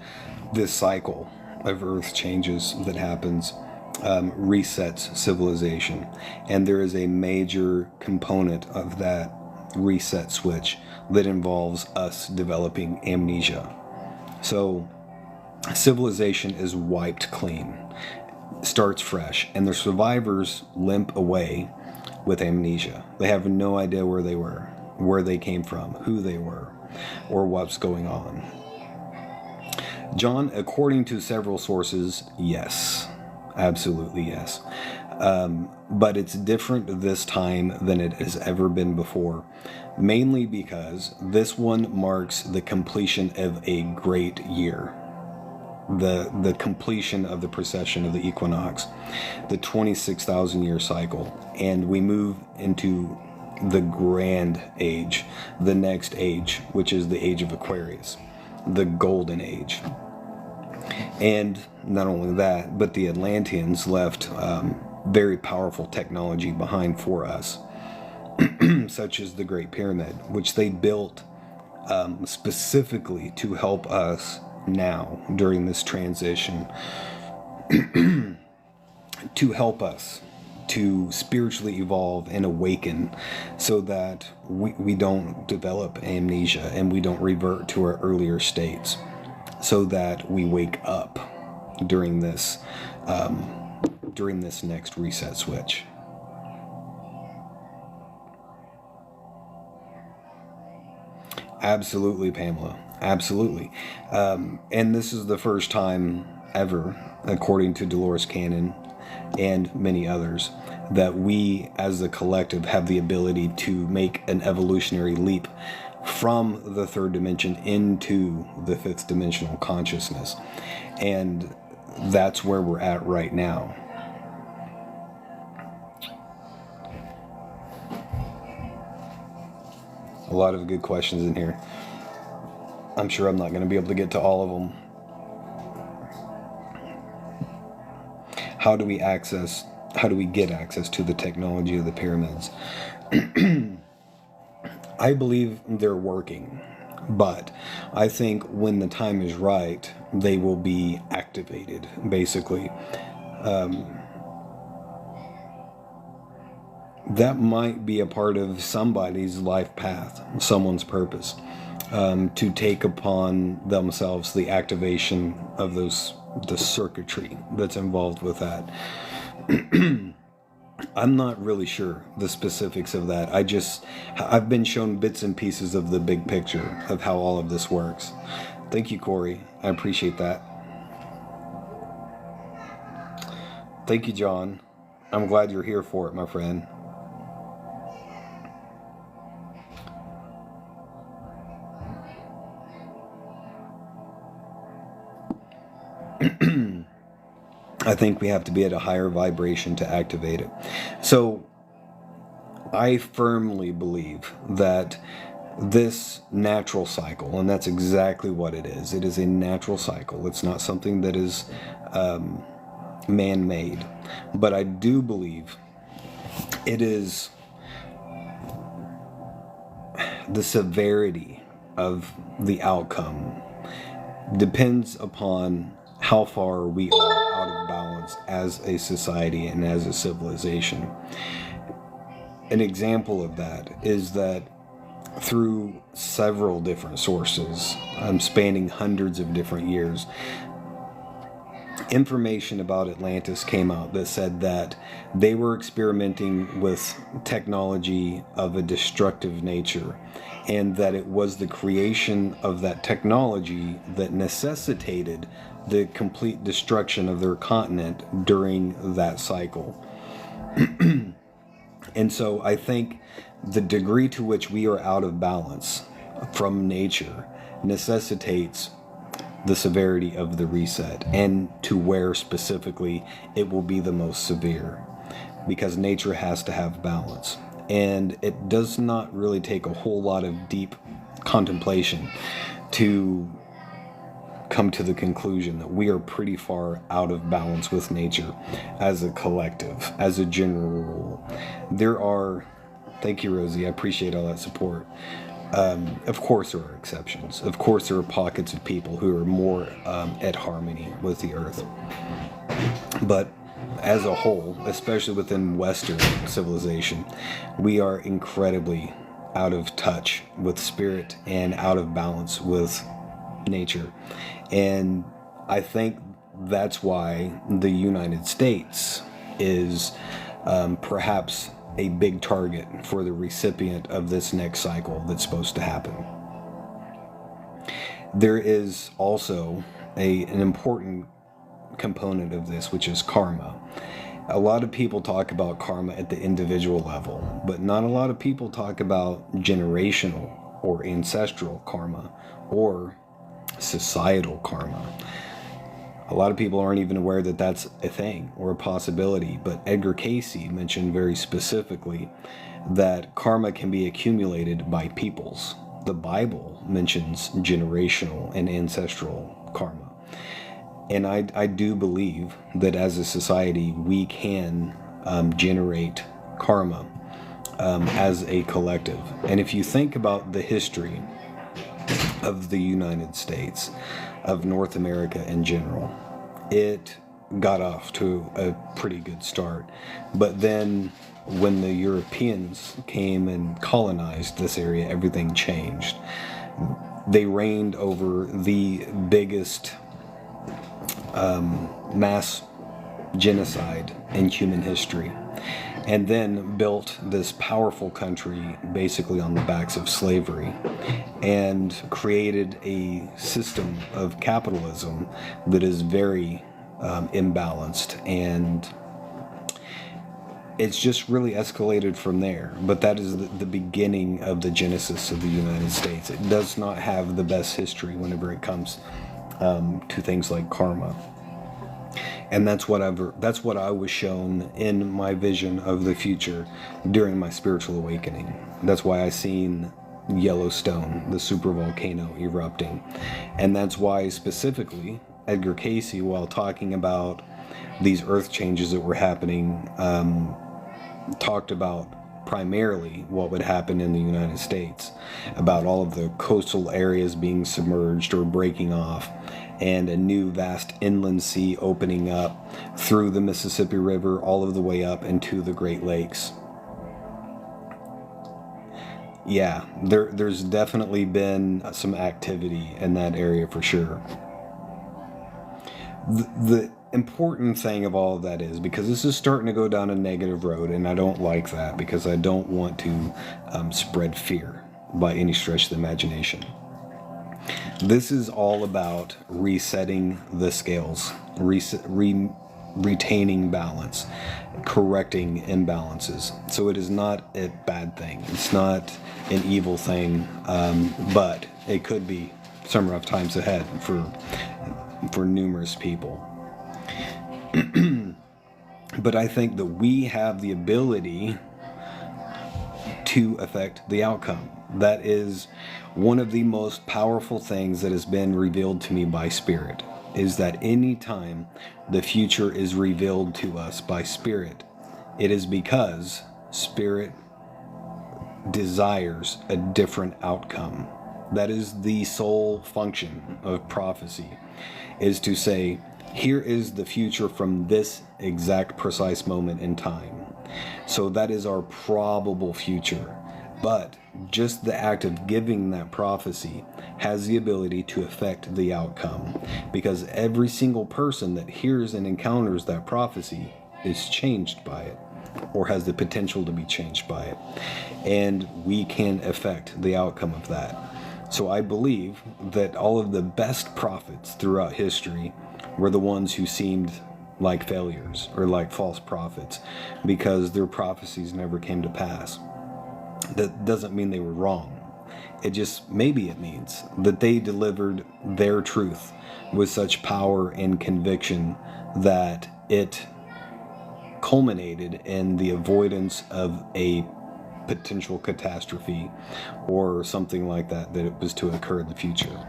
this cycle of earth changes that happens resets civilization. And there is a major component of that reset switch that involves us developing amnesia. So civilization is wiped clean, starts fresh, and the survivors limp away with amnesia. They have no idea where they were, where they came from, who they were, or what's going on. John, according to several sources, yes. Absolutely yes. But it's different this time than it has ever been before, mainly because this one marks the completion of a great year. The completion of the precession of the equinox, the 26,000 year cycle, and we move into the grand age, the next age, which is the age of Aquarius, the golden age. And not only that, but the Atlanteans left very powerful technology behind for us, such as the Great Pyramid, which they built specifically to help us now during this transition, to help us to spiritually evolve and awaken so that we don't develop amnesia and we don't revert to our earlier states, so that we wake up during this next reset switch. Absolutely, Pamela. Absolutely. And this is the first time ever, according to Dolores Cannon and many others, that we as a collective have the ability to make an evolutionary leap from the third dimension into the fifth dimensional consciousness. And that's where we're at right now. A lot of good questions in here. I'm sure I'm not going to be able to get to all of them. How do we get access to the technology of the pyramids? I believe they're working, but I think when the time is right, they will be activated, basically. That might be a part of somebody's life path, someone's purpose, to take upon themselves the activation of the circuitry that's involved with that. I'm not really sure the specifics of that. I've been shown bits and pieces of the big picture of how all of this works. Thank you, Corey. I appreciate that. Thank you, John. I'm glad you're here for it, my friend. I think we have to be at a higher vibration to activate it. So I firmly believe that this natural cycle, and that's exactly what it is a natural cycle. It's not something that is man-made. But I do believe it is the severity of the outcome depends upon how far we are out of balance as a society and as a civilization. An example of that is that through several different sources, spanning hundreds of different years, information about Atlantis came out that said that they were experimenting with technology of a destructive nature, and that it was the creation of that technology that necessitated the complete destruction of their continent during that cycle. And so I think the degree to which we are out of balance from nature necessitates the severity of the reset, and to where specifically it will be the most severe, because nature has to have balance. And it does not really take a whole lot of deep contemplation to come to the conclusion that we are pretty far out of balance with nature as a collective, as a general rule. Thank you, Rosie, I appreciate all that support. Of course there are exceptions. Of course there are pockets of people who are more at harmony with the earth. But as a whole, especially within Western civilization, we are incredibly out of touch with spirit and out of balance with nature. And I think that's why the United States is perhaps a big target for the recipient of this next cycle that's supposed to happen. There is also an important component of this, which is karma. A lot of people talk about karma at the individual level, but not a lot of people talk about generational or ancestral karma or societal karma. A lot of people aren't even aware that that's a thing or a possibility, but Edgar Cayce mentioned very specifically that karma can be accumulated by peoples. The Bible mentions generational and ancestral karma. And I do believe that as a society we can generate karma as a collective. And if you think about the history of the United States, of North America in general, it got off to a pretty good start. But then when the Europeans came and colonized this area, everything changed. They reigned over the biggest mass genocide in human history, and then built this powerful country basically on the backs of slavery, and created a system of capitalism that is very imbalanced, and it's just really escalated from there. But that is the beginning of the genesis of the United States. It does not have the best history whenever it comes to things like karma. And that's what I was shown in my vision of the future during my spiritual awakening. That's why I seen Yellowstone, the supervolcano, erupting. And that's why specifically Edgar Cayce, while talking about these earth changes that were happening, talked about primarily what would happen in the United States, about all of the coastal areas being submerged or breaking off, and a new vast inland sea opening up through the Mississippi River all of the way up into the Great Lakes. Yeah, there's definitely been some activity in that area for sure. The important thing of all of that is, because this is starting to go down a negative road, and I don't like that, because I don't want to spread fear by any stretch of the imagination. This is all about resetting the scales, retaining balance, correcting imbalances. So it is not a bad thing. It's not an evil thing, but it could be some rough times ahead for numerous people. But I think that we have the ability to affect the outcome. That is one of the most powerful things that has been revealed to me by Spirit, is that any time the future is revealed to us by Spirit, it is because Spirit desires a different outcome. That is the sole function of prophecy, is to say, here is the future from this exact precise moment in time. So that is our probable future. But just the act of giving that prophecy has the ability to affect the outcome, because every single person that hears and encounters that prophecy is changed by it, or has the potential to be changed by it. And we can affect the outcome of that. So I believe that all of the best prophets throughout history were the ones who seemed like failures or like false prophets, because their prophecies never came to pass. That doesn't mean they were wrong. Maybe it means that they delivered their truth with such power and conviction that it culminated in the avoidance of a potential catastrophe or something like that it was to occur in the future.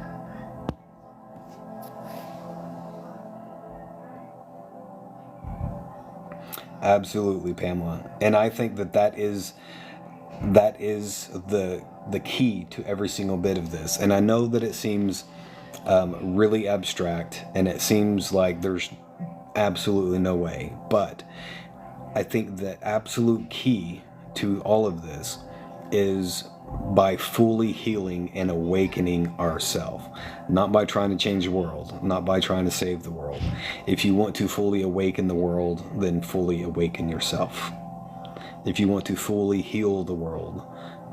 Absolutely, Pamela. And I think that is the key to every single bit of this. And I know that it seems really abstract, and it seems like there's absolutely no way. But I think the absolute key to all of this is by fully healing and awakening ourselves. Not by trying to change the world, not by trying to save the world. If you want to fully awaken the world, then fully awaken yourself. If you want to fully heal the world,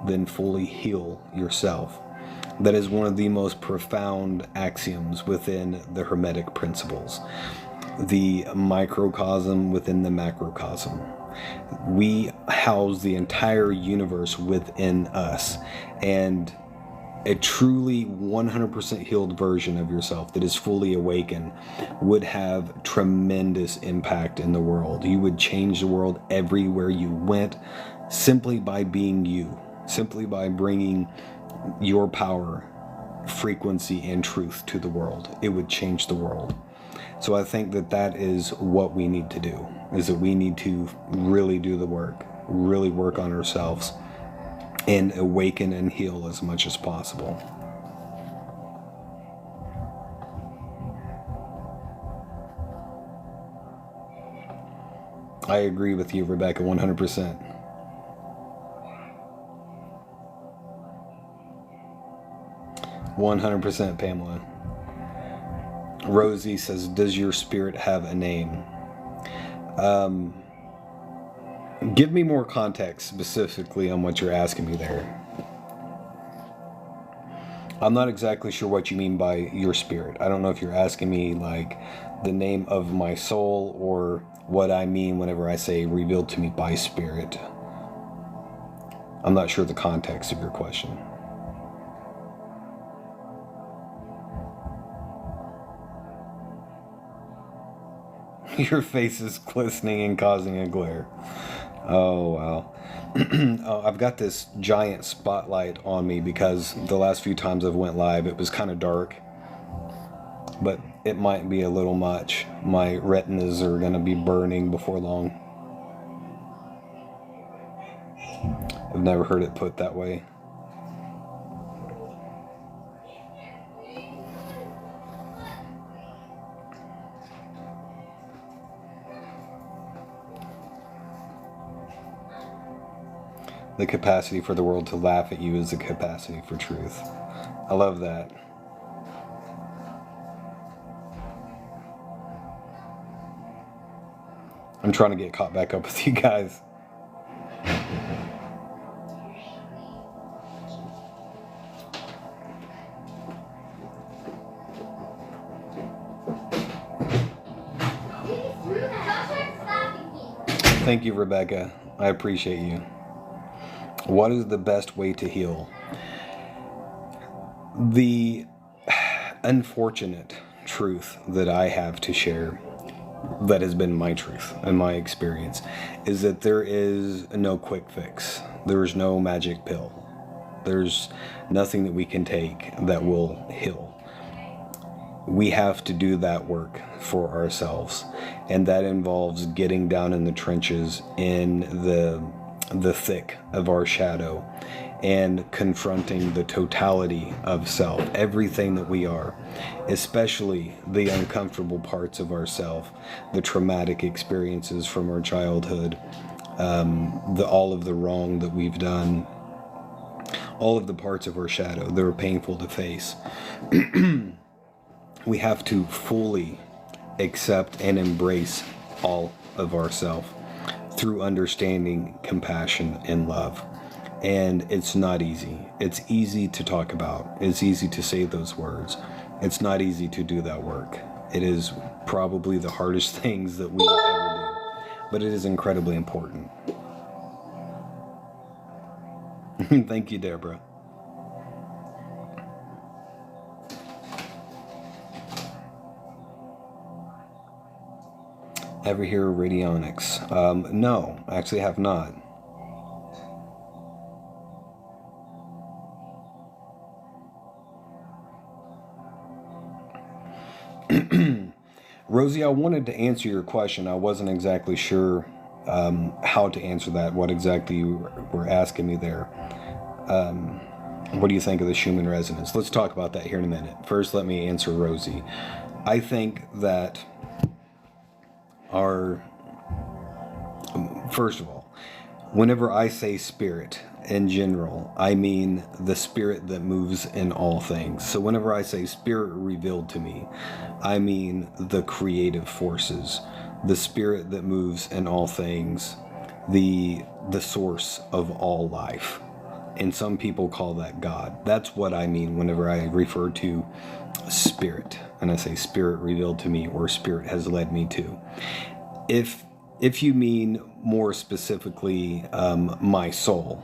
then fully heal yourself. That is one of the most profound axioms within the Hermetic principles. The microcosm within the macrocosm. We house the entire universe within us, and a truly 100% healed version of yourself that is fully awakened would have tremendous impact in the world. You would change the world everywhere you went, simply by being you, simply by bringing your power, frequency, and truth to the world. It would change the world. So I think that is what we need to do, is that we need to really do the work, really work on ourselves, and awaken and heal as much as possible. I agree with you, Rebecca, 100%. Pamela. Rosie says, does your spirit have a name? Give me more context specifically on what you're asking me there. I'm not exactly sure what you mean by your spirit. I don't know if you're asking me like the name of my soul or what I mean whenever I say revealed to me by spirit. I'm not sure the context of your question. Your face is glistening and causing a glare. Oh, wow. I've got this giant spotlight on me because the last few times I've went live, it was kind of dark. But it might be a little much. My retinas are going to be burning before long. I've never heard it put that way. The capacity for the world to laugh at you is the capacity for truth. I love that. I'm trying to get caught back up with you guys. Thank you, Rebecca. I appreciate you. What is the best way to heal? The unfortunate truth that I have to share, that has been my truth and my experience, is that there is no quick fix. There is no magic pill. There's nothing that we can take that will heal. We have to do that work for ourselves, and that involves getting down in the trenches, in the thick of our shadow, and confronting the totality of self, everything that we are, especially the uncomfortable parts of ourself, the traumatic experiences from our childhood, all of the wrong that we've done, all of the parts of our shadow that are painful to face. We have to fully accept and embrace all of ourself through understanding, compassion, and love. And it's not easy. It's easy to talk about. It's easy to say those words. It's not easy to do that work. It is probably the hardest things that we will ever do, but it is incredibly important. Thank you, Deborah. Ever hear of radionics? No, I actually have not. Rosie, I wanted to answer your question. I wasn't exactly sure how to answer that, what exactly you were asking me there. What do you think of the Schumann resonance? Let's talk about that here in a minute. First, let me answer Rosie. I think that first of all, whenever I say spirit in general, I mean the spirit that moves in all things. So whenever I say spirit revealed to me, I mean the creative forces, the spirit that moves in all things, the source of all life. And some people call that God. That's what I mean whenever I refer to spirit, and I say spirit revealed to me or spirit has led me to. If you mean more specifically my soul,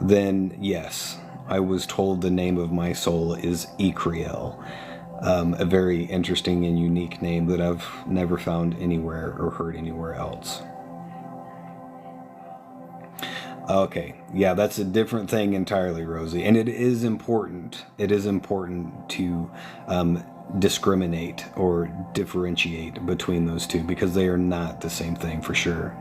then yes, I was told the name of my soul is Ikriel, a very interesting and unique name that I've never found anywhere or heard anywhere else. Okay, yeah, that's a different thing entirely, Rosie. And it is important. It is important to discriminate or differentiate between those two because they are not the same thing for sure.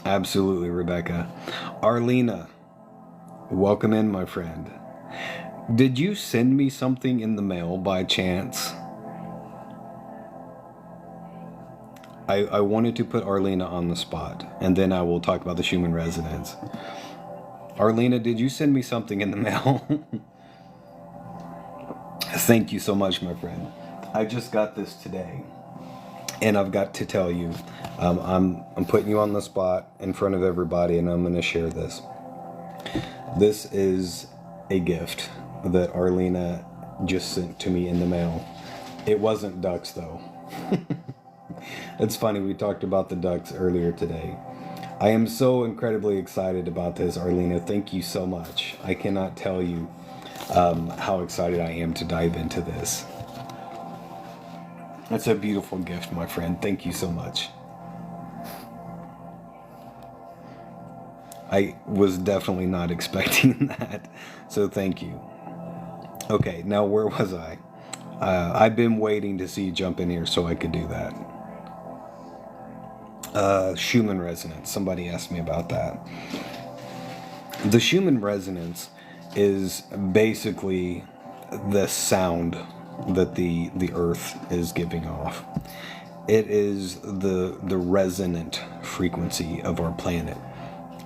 Absolutely, Rebecca. Arlena, welcome in, my friend. Did you send me something in the mail by chance? I wanted to put Arlena on the spot, and then I will talk about the Schumann resonance. Arlena, did you send me something in the mail? Thank you so much, my friend. I just got this today, and I've got to tell you, I'm putting you on the spot in front of everybody, and I'm going to share this. This is a gift that Arlena just sent to me in the mail. It wasn't ducks, though. It's funny, we talked about the ducks earlier today. I am so incredibly excited about this, Arlena. Thank you so much. I cannot tell you how excited I am to dive into this. It's a beautiful gift, my friend. Thank you so much. I was definitely not expecting that, so thank you. Okay, now where was I? I've been waiting to see you jump in here so I could do that. Schumann resonance. Somebody asked me about that. The Schumann resonance is basically the sound that the earth is giving off. It is the resonant frequency of our planet,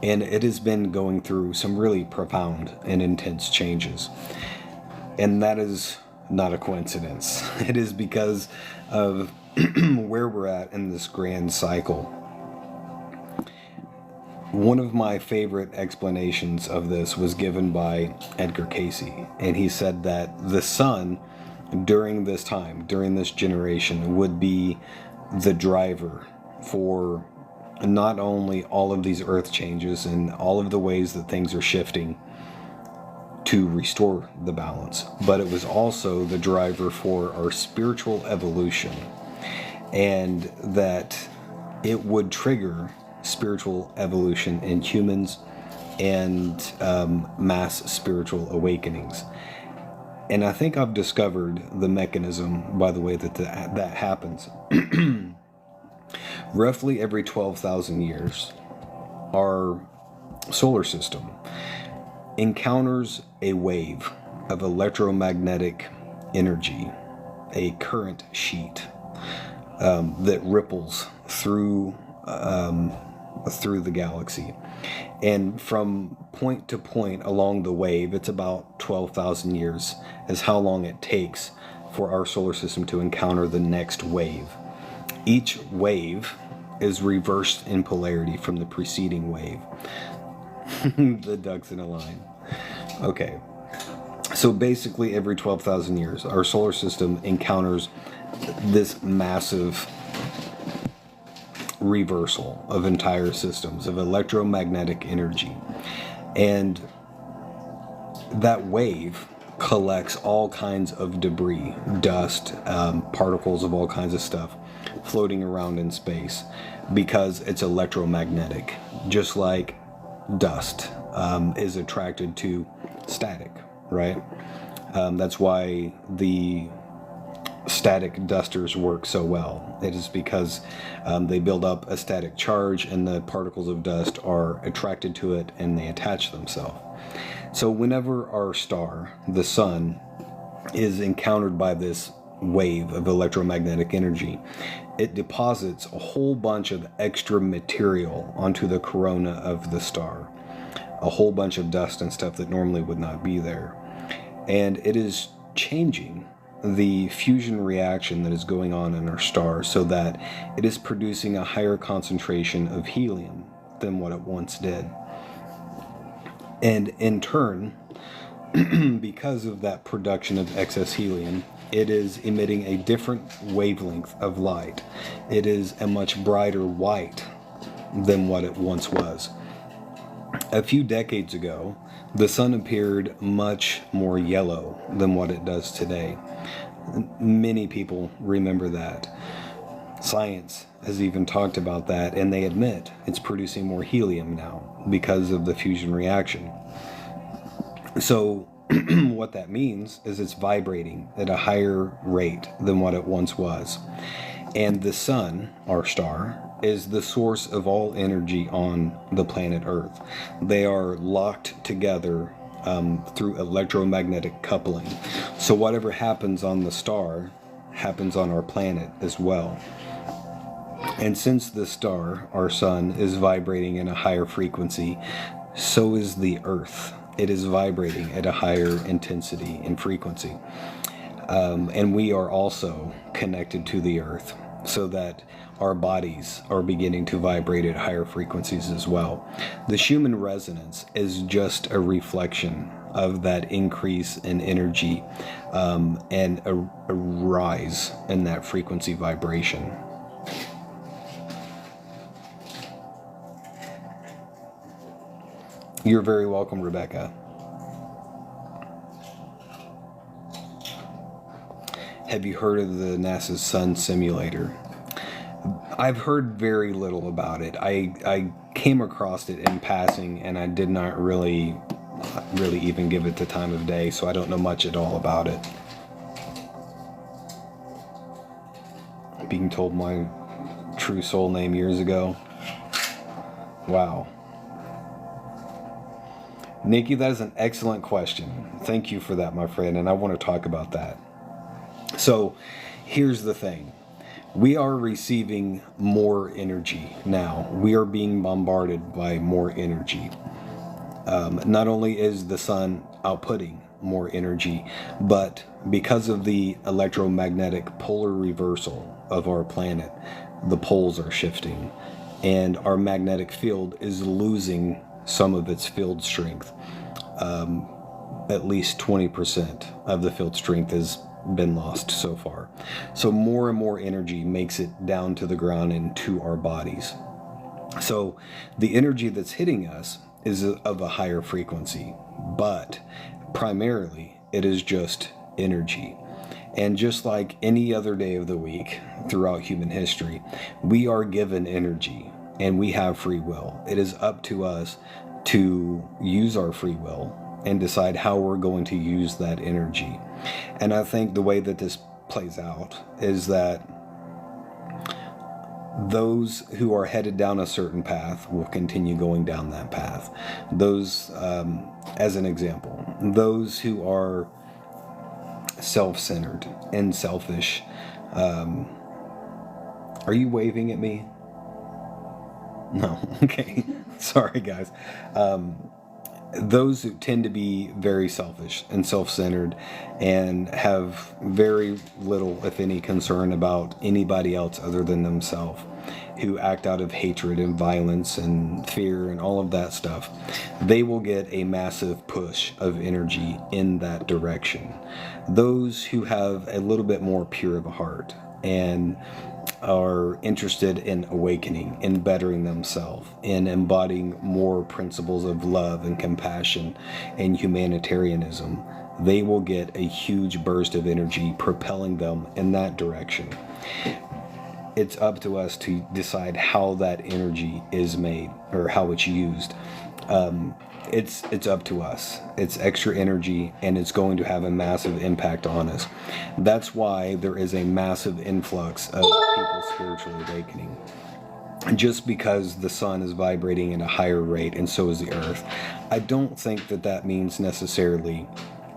and it has been going through some really profound and intense changes, and that is not a coincidence. It is because of where we're at in this grand cycle. One of my favorite explanations of this was given by Edgar Cayce, and he said that the sun during this time, during this generation, would be the driver for not only all of these earth changes and all of the ways that things are shifting to restore the balance, but it was also the driver for our spiritual evolution, and that it would trigger spiritual evolution in humans and mass spiritual awakenings. And I think I've discovered the mechanism by the way that happens. Roughly every 12,000 years, our solar system encounters a wave of electromagnetic energy, a current sheet that ripples through the galaxy. And from point to point along the wave, it's about 12,000 years is how long it takes for our solar system to encounter the next wave. Each wave is reversed in polarity from the preceding wave. The ducks in a line. Okay. So basically every 12,000 years, our solar system encounters this massive reversal of entire systems of electromagnetic energy. And that wave collects all kinds of debris, dust, particles of all kinds of stuff floating around in space because it's electromagnetic, just like dust is attracted to static, right? That's why the static dusters work so well. It is because they build up a static charge and the particles of dust are attracted to it and they attach themselves. So whenever our star, the sun, is encountered by this wave of electromagnetic energy, it deposits a whole bunch of extra material onto the corona of the star, a whole bunch of dust and stuff that normally would not be there. And it is changing the fusion reaction that is going on in our star so that it is producing a higher concentration of helium than what it once did. And in turn, because of that production of excess helium, it is emitting a different wavelength of light. It is a much brighter white than what it once was. A few decades ago, the sun appeared much more yellow than what it does today. Many people remember that. Science has even talked about that, and they admit it's producing more helium now because of the fusion reaction. So what that means is it's vibrating at a higher rate than what it once was. And the sun, our star, is the source of all energy on the planet Earth. They are locked together through electromagnetic coupling. So whatever happens on the star happens on our planet as well. And since the star, our sun, is vibrating in a higher frequency, so is the earth. It is vibrating at a higher intensity and frequency. And we are also connected to the earth, so that our bodies are beginning to vibrate at higher frequencies as well. The Schumann resonance is just a reflection of that increase in energy, and a rise in that frequency vibration. You're very welcome, Rebecca. Have you heard of the NASA's Sun Simulator? I've heard very little about it. I came across it in passing, and I did not really even give it the time of day, so I don't know much at all about it. Being told my true soul name years ago. Wow. Nikki, that is an excellent question. Thank you for that, my friend, and I want to talk about that. So, here's the thing. We are receiving more energy now. We are being bombarded by more energy. Not only is the sun outputting more energy, but because of the electromagnetic polar reversal of our planet, the poles are shifting, and our magnetic field is losing some of its field strength. At least 20% of the field strength has been lost so far. So more and more energy makes it down to the ground and to our bodies. So the energy that's hitting us is of a higher frequency, but primarily it is just energy. And just like any other day of the week throughout human history, we are given energy and we have free will. It is up to us to use our free will and decide how we're going to use that energy. And I think the way that this plays out is that those who are headed down a certain path will continue going down that path. Those, as an example, those who are self-centered and selfish. Are you waving at me? No. Okay. Sorry, guys. Those who tend to be very selfish and self-centered and have very little, if any, concern about anybody else other than themselves, who act out of hatred and violence and fear and all of that stuff, they will get a massive push of energy in that direction. Those who have a little bit more pure of a heart and are interested in awakening, in bettering themselves, in embodying more principles of love and compassion and humanitarianism, they will get a huge burst of energy propelling them in that direction. It's up to us to decide how that energy is made or how it's used. It's up to us. It's extra energy, and it's going to have a massive impact on us. That's why there is a massive influx of people spiritually awakening. Just because the sun is vibrating at a higher rate, and so is the earth, I don't think that that means necessarily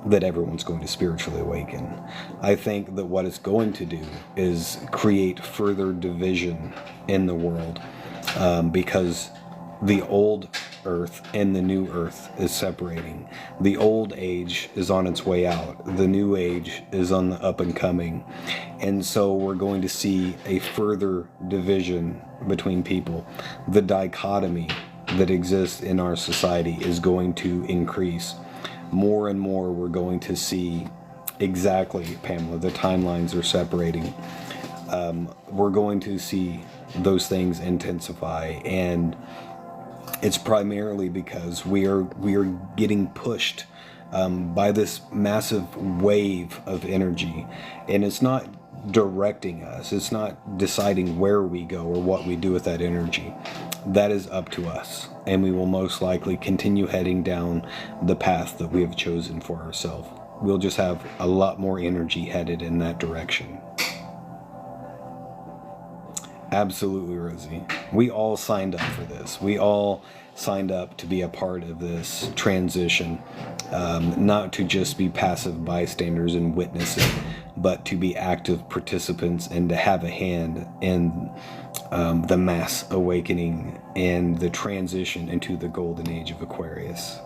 that everyone's going to spiritually awaken. I think that what it's going to do is create further division in the world, because the old earth and the new earth is separating. The old age is on its way out. The new age is on the up and coming. And so we're going to see a further division between people. The dichotomy that exists in our society is going to increase. More and more we're going to see exactly, Pamela, the timelines are separating. We're going to see those things intensify, and it's primarily because we are getting pushed by this massive wave of energy, and it's not directing us. It's not deciding where we go or what we do with that energy. That is up to us, and we will most likely continue heading down the path that we have chosen for ourselves. We'll just have a lot more energy headed in that direction. Absolutely, Rosie. We all signed up for this. We all signed up to be a part of this transition, not to just be passive bystanders and witness it. but to be active participants and to have a hand in the mass awakening and the transition into the golden age of Aquarius.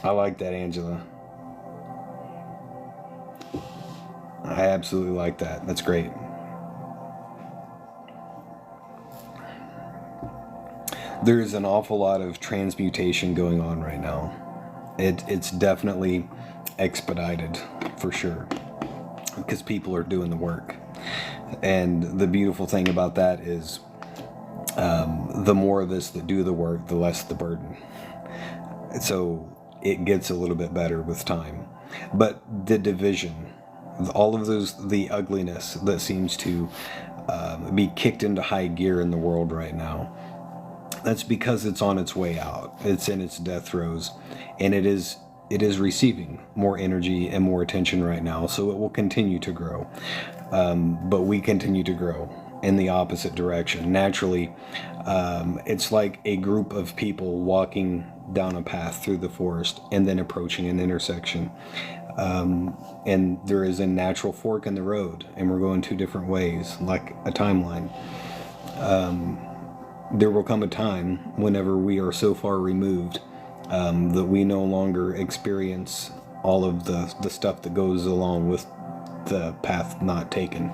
I like that, Angela. I absolutely like that. That's great. There is an awful lot of transmutation going on right now. It's definitely expedited for sure because people are doing the work. And the beautiful thing about that is the more of us that do the work, the less the burden. So it gets a little bit better with time. But the division, all of the ugliness that seems to be kicked into high gear in the world right now, that's because it's on its way out. It's in its death throes, and it is receiving more energy and more attention right now, so it will continue to grow. But we continue to grow in the opposite direction. Naturally, it's like a group of people walking down a path through the forest and then approaching an intersection. And there is a natural fork in the road, and we're going two different ways, like a timeline. There will come a time whenever we are so far removed that we no longer experience all of the stuff that goes along with the path not taken.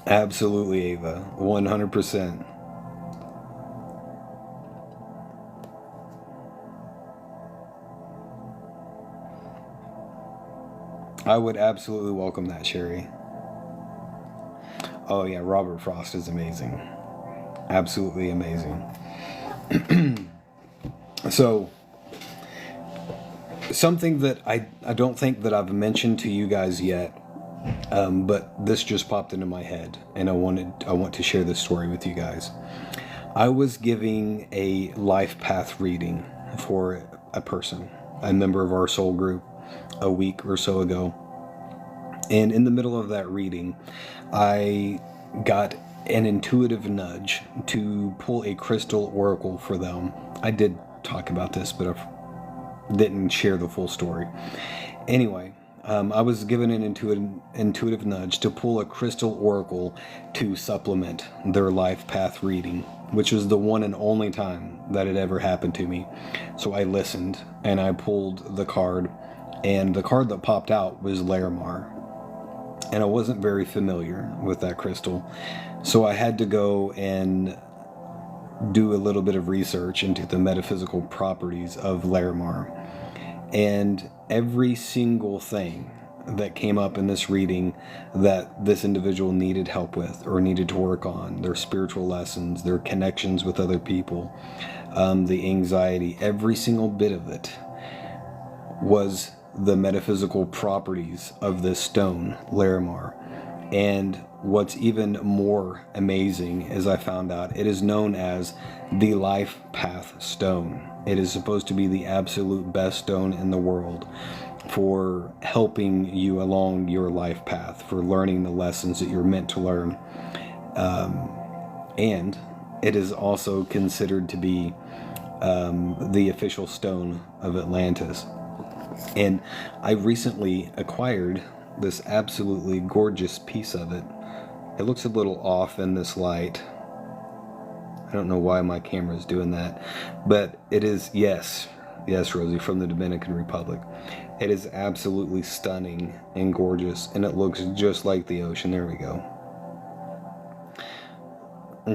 Absolutely, Ava. 100%. I would absolutely welcome that, Sherry. Oh yeah, Robert Frost is amazing. Absolutely amazing. So, something that I don't think that I've mentioned to you guys yet, but this just popped into my head, and I want to share this story with you guys. I was giving a life path reading for a person, a member of our soul group, a week or so ago. And in the middle of that reading, I got an intuitive nudge to pull a crystal oracle for them. I did talk about this, but I didn't share the full story. Anyway, I was given an intuitive nudge to pull a crystal oracle to supplement their life path reading, which was the one and only time that it ever happened to me. So I listened, and I pulled the card, and the card that popped out was Larimar. And I wasn't very familiar with that crystal, so I had to go and do a little bit of research into the metaphysical properties of Larimar. And every single thing that came up in this reading that this individual needed help with or needed to work on, their spiritual lessons, their connections with other people, the anxiety, every single bit of it was the metaphysical properties of this stone, Larimar. And what's even more amazing is I found out it is known as the Life Path Stone. It is supposed to be the absolute best stone in the world for helping you along your life path, for learning the lessons that you're meant to learn. And it is also considered to be the official stone of Atlantis. And I recently acquired this absolutely gorgeous piece of it. It looks a little off in this light. I don't know why my camera is doing that, but it is, yes, Rosie, from the Dominican Republic. It is absolutely stunning and gorgeous, and it looks just like the ocean. There we go.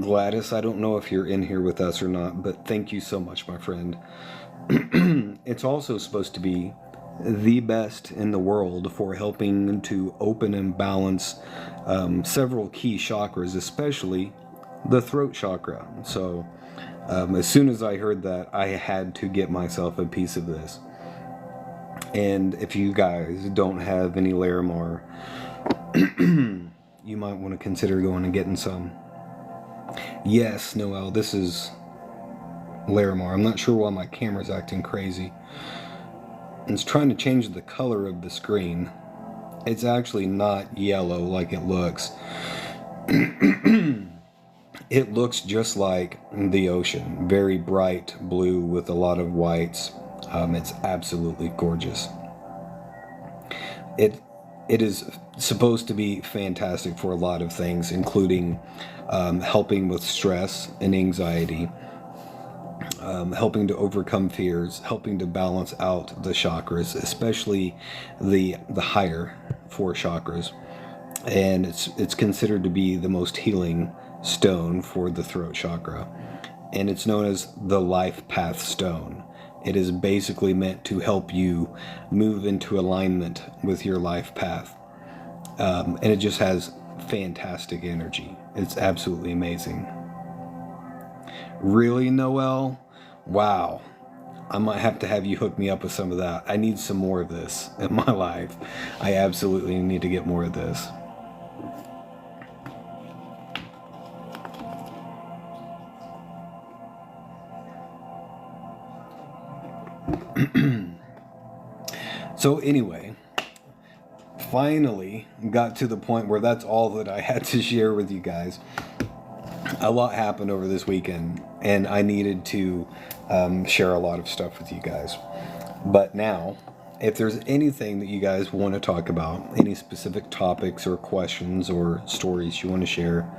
Gladys, I don't know if you're in here with us or not, but thank you so much, my friend. It's also supposed to be the best in the world for helping to open and balance several key chakras, especially the throat chakra. So as soon as I heard that, I had to get myself a piece of this. And if you guys don't have any Larimar, you might want to consider going and getting some. Yes, Noel, this is Larimar. I'm not sure why my camera's acting crazy. It's trying to change the color of the screen. It's actually not yellow like it looks. It looks just like the ocean, very bright blue with a lot of whites. It's absolutely gorgeous. It it is supposed to be fantastic for a lot of things, including helping with stress and anxiety, helping to overcome fears, helping to balance out the chakras, especially the higher four chakras. And it's considered to be the most healing stone for the throat chakra, and it's known as the life path stone. It is basically meant to help you move into alignment with your life path, and it just has fantastic energy. It's absolutely amazing. Really, Noel? Wow. I might have to have you hook me up with some of that. I need some more of this in my life. I absolutely need to get more of this. So anyway, finally got to the point where that's all that I had to share with you guys. A lot happened over this weekend, and I needed to share a lot of stuff with you guys. But now, if there's anything that you guys want to talk about, any specific topics or questions or stories you want to share,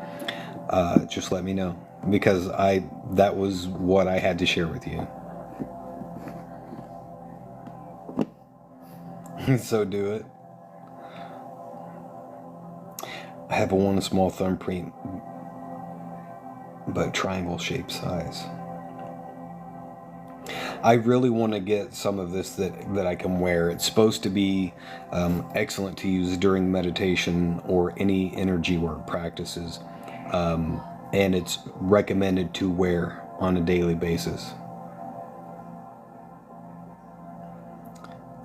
just let me know, because that was what I had to share with you. So do it. I have one small thumbprint, but triangle shaped size. I really want to get some of this that I can wear. It's supposed to be excellent to use during meditation or any energy work practices. And it's recommended to wear on a daily basis.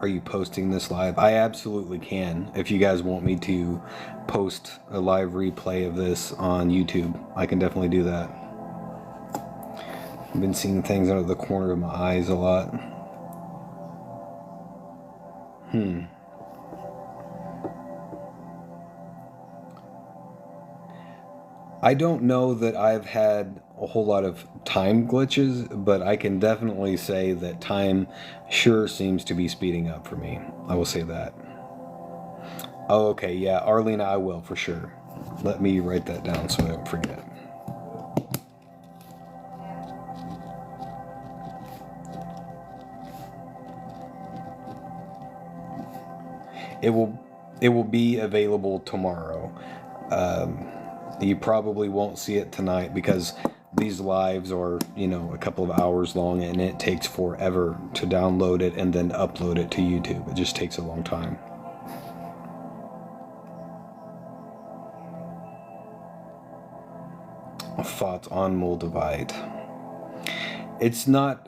Are you posting this live? I absolutely can. If you guys want me to post a live replay of this on YouTube, I can definitely do that. I've been seeing things out of the corner of my eyes a lot. I don't know that I've had a whole lot of time glitches, but I can definitely say that time sure seems to be speeding up for me. I will say that. Oh, okay, yeah, Arlena, I will for sure. Let me write that down so I don't forget. It will be available tomorrow. You probably won't see it tonight because these lives are, a couple of hours long, and it takes forever to download it and then upload it to YouTube. It just takes a long time. Thoughts on Moldavite? It's not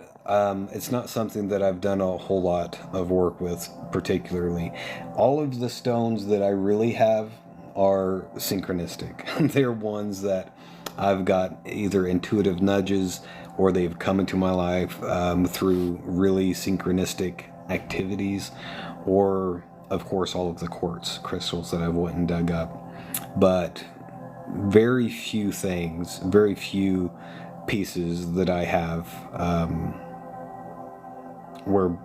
something that I've done a whole lot of work with particularly. All of the stones that I really have are synchronistic. They're ones that I've got either intuitive nudges or they've come into my life through really synchronistic activities, or of course all of the quartz crystals that I've went and dug up. But very few pieces that I have were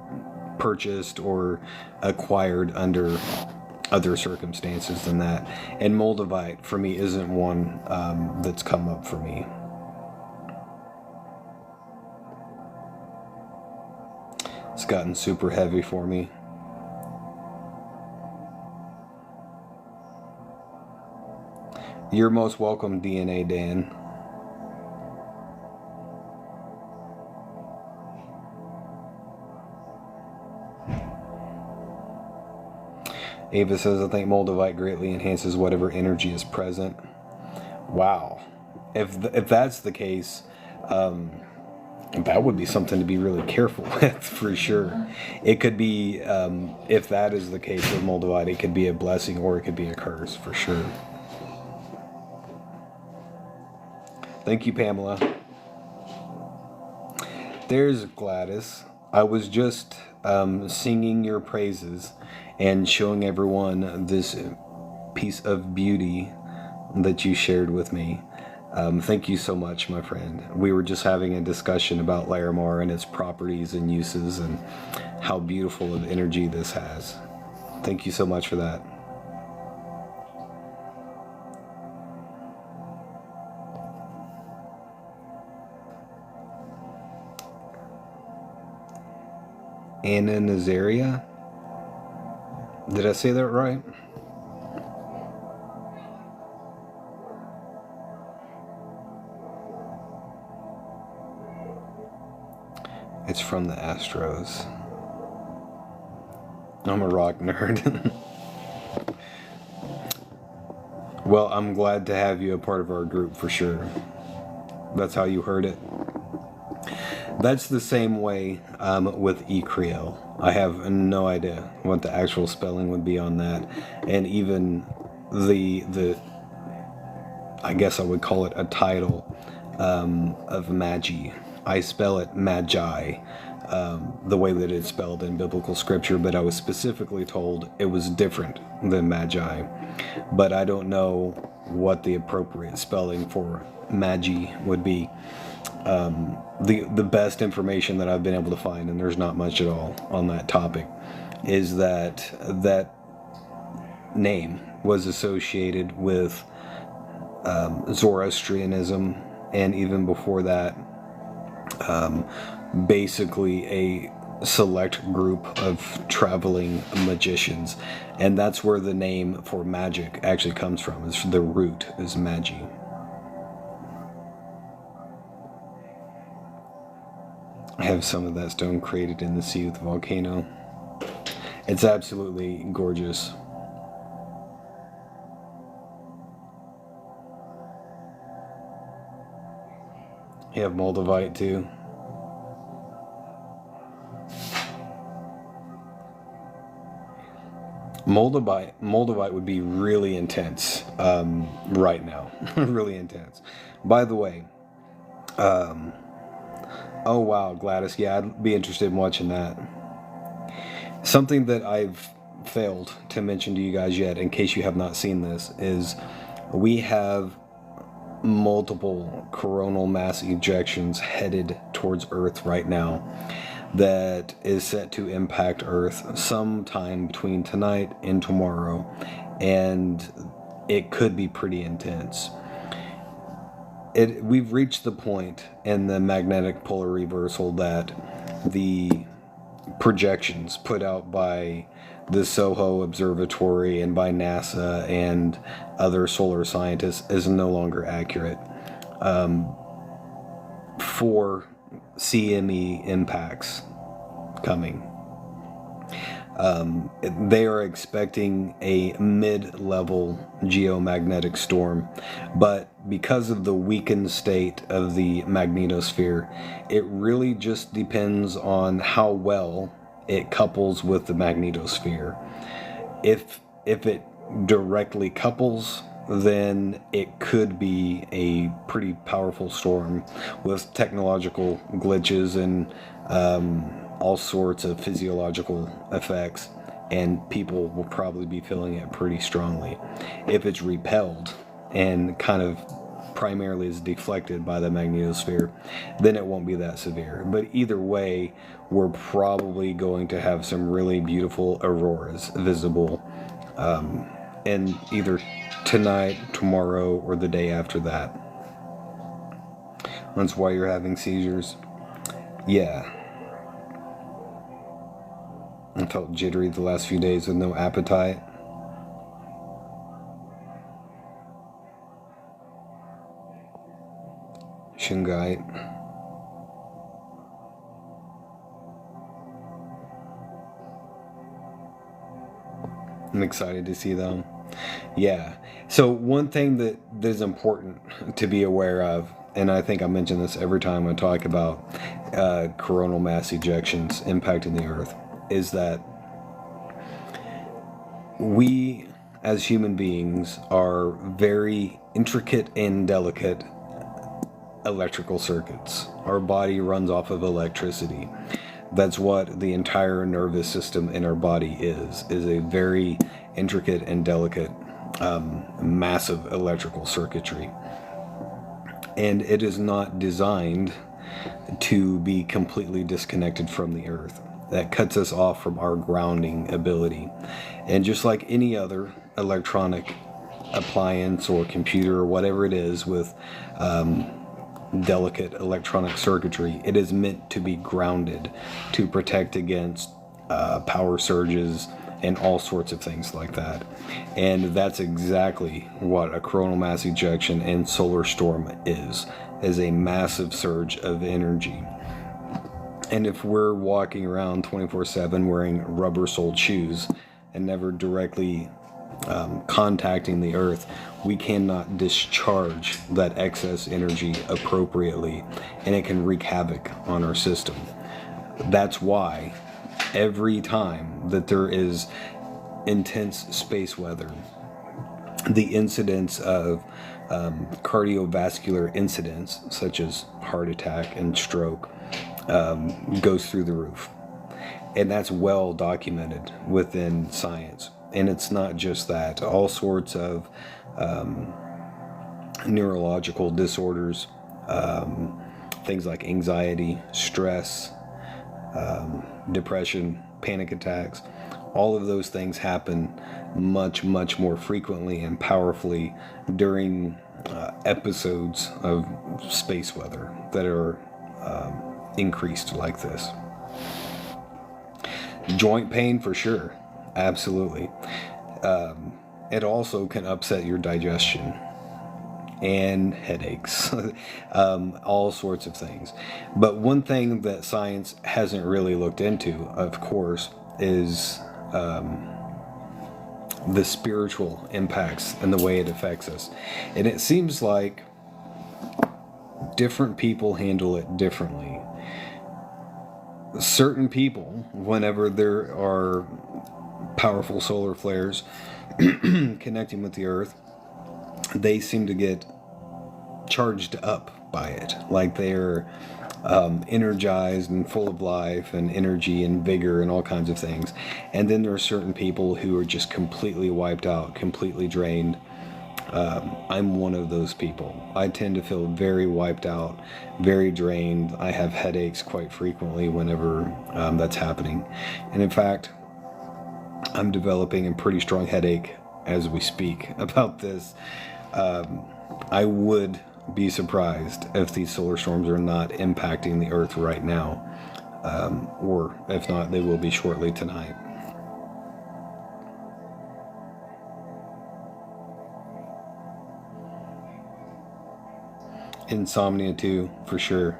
purchased or acquired under other circumstances than that. And Moldavite for me isn't one that's come up for me. It's gotten super heavy for me. You're most welcome, DNA Dan. Ava says, I think Moldavite greatly enhances whatever energy is present. Wow. If that's the case, that would be something to be really careful with, for sure. It could be, if that is the case with Moldavite, it could be a blessing or it could be a curse, for sure. Thank you, Pamela. There's Gladys. I was just singing your praises and showing everyone this piece of beauty that you shared with me. Thank you so much, my friend. We were just having a discussion about Larimar and its properties and uses and how beautiful of energy this has. Thank you so much for that. Anna Nazaria? Did I say that right? It's from the Astros. I'm a rock nerd. Well, I'm glad to have you a part of our group for sure. That's how you heard it. That's the same way with eCreo. I have no idea what the actual spelling would be on that, and even the I guess I would call it a title of Magi. I spell it Magi, the way that it's spelled in biblical scripture, but I was specifically told it was different than Magi. But I don't know what the appropriate spelling for Magi would be. The best information that I've been able to find, and there's not much at all on that topic, is that that name was associated with Zoroastrianism, and even before that, basically a select group of traveling magicians, and that's where the name for magic actually comes from. Is the root is magi. I have some of that stone created in the Seath volcano. It's absolutely gorgeous. You have Moldavite too. Moldavite would be really intense right now. Really intense. By the way, oh wow, Gladys, yeah, I'd be interested in watching that. Something that I've failed to mention to you guys yet, in case you have not seen this, is we have multiple coronal mass ejections headed towards Earth right now that is set to impact Earth sometime between tonight and tomorrow, and it could be pretty intense. We've reached the point in the magnetic polar reversal that the projections put out by the SOHO Observatory and by NASA and other solar scientists is no longer accurate for CME impacts coming. They are expecting a mid-level geomagnetic storm, but because of the weakened state of the magnetosphere, it really just depends on how well it couples with the magnetosphere. If it directly couples, then it could be a pretty powerful storm with technological glitches and all sorts of physiological effects, and people will probably be feeling it pretty strongly. If it's repelled and kind of primarily is deflected by the magnetosphere, then it won't be that severe. But either way, we're probably going to have some really beautiful auroras visible in either tonight, tomorrow, or the day after that. That's why you're having seizures. Yeah. I felt jittery the last few days with no appetite. Shungite. I'm excited to see them. Yeah. So one thing that is important to be aware of, and I think I mention this every time I talk about coronal mass ejections impacting the Earth, is that we as human beings are very intricate and delicate electrical circuits. Our body runs off of electricity. That's what the entire nervous system in our body is a very intricate and delicate massive electrical circuitry. And it is not designed to be completely disconnected from the earth. That cuts us off from our grounding ability. And just like any other electronic appliance or computer or whatever it is with delicate electronic circuitry, it is meant to be grounded to protect against power surges and all sorts of things like that. And that's exactly what a coronal mass ejection and solar storm is a massive surge of energy. And if we're walking around 24/7 wearing rubber-soled shoes and never directly contacting the earth, we cannot discharge that excess energy appropriately, and it can wreak havoc on our system. That's why every time that there is intense space weather, the incidence of cardiovascular incidents such as heart attack and stroke goes through the roof. And that's well documented within science. And it's not just that. All sorts of neurological disorders, things like anxiety, stress, depression, panic attacks, all of those things happen much, much more frequently and powerfully during episodes of space weather that are increased like this. Joint pain for sure, absolutely. It also can upset your digestion and headaches, all sorts of things. But one thing that science hasn't really looked into, of course, is the spiritual impacts and the way it affects us. And it seems like different people handle it differently. Certain people, whenever there are powerful solar flares connecting with the earth, they seem to get charged up by it, like they're energized and full of life and energy and vigor and all kinds of things. And then there are certain people who are just completely wiped out, completely drained. I'm one of those people. I tend to feel very wiped out, very drained. I have headaches quite frequently whenever that's happening. And in fact, I'm developing a pretty strong headache as we speak about this. I would be surprised if these solar storms are not impacting the earth right now, or if not, they will be shortly tonight. Insomnia too, for sure.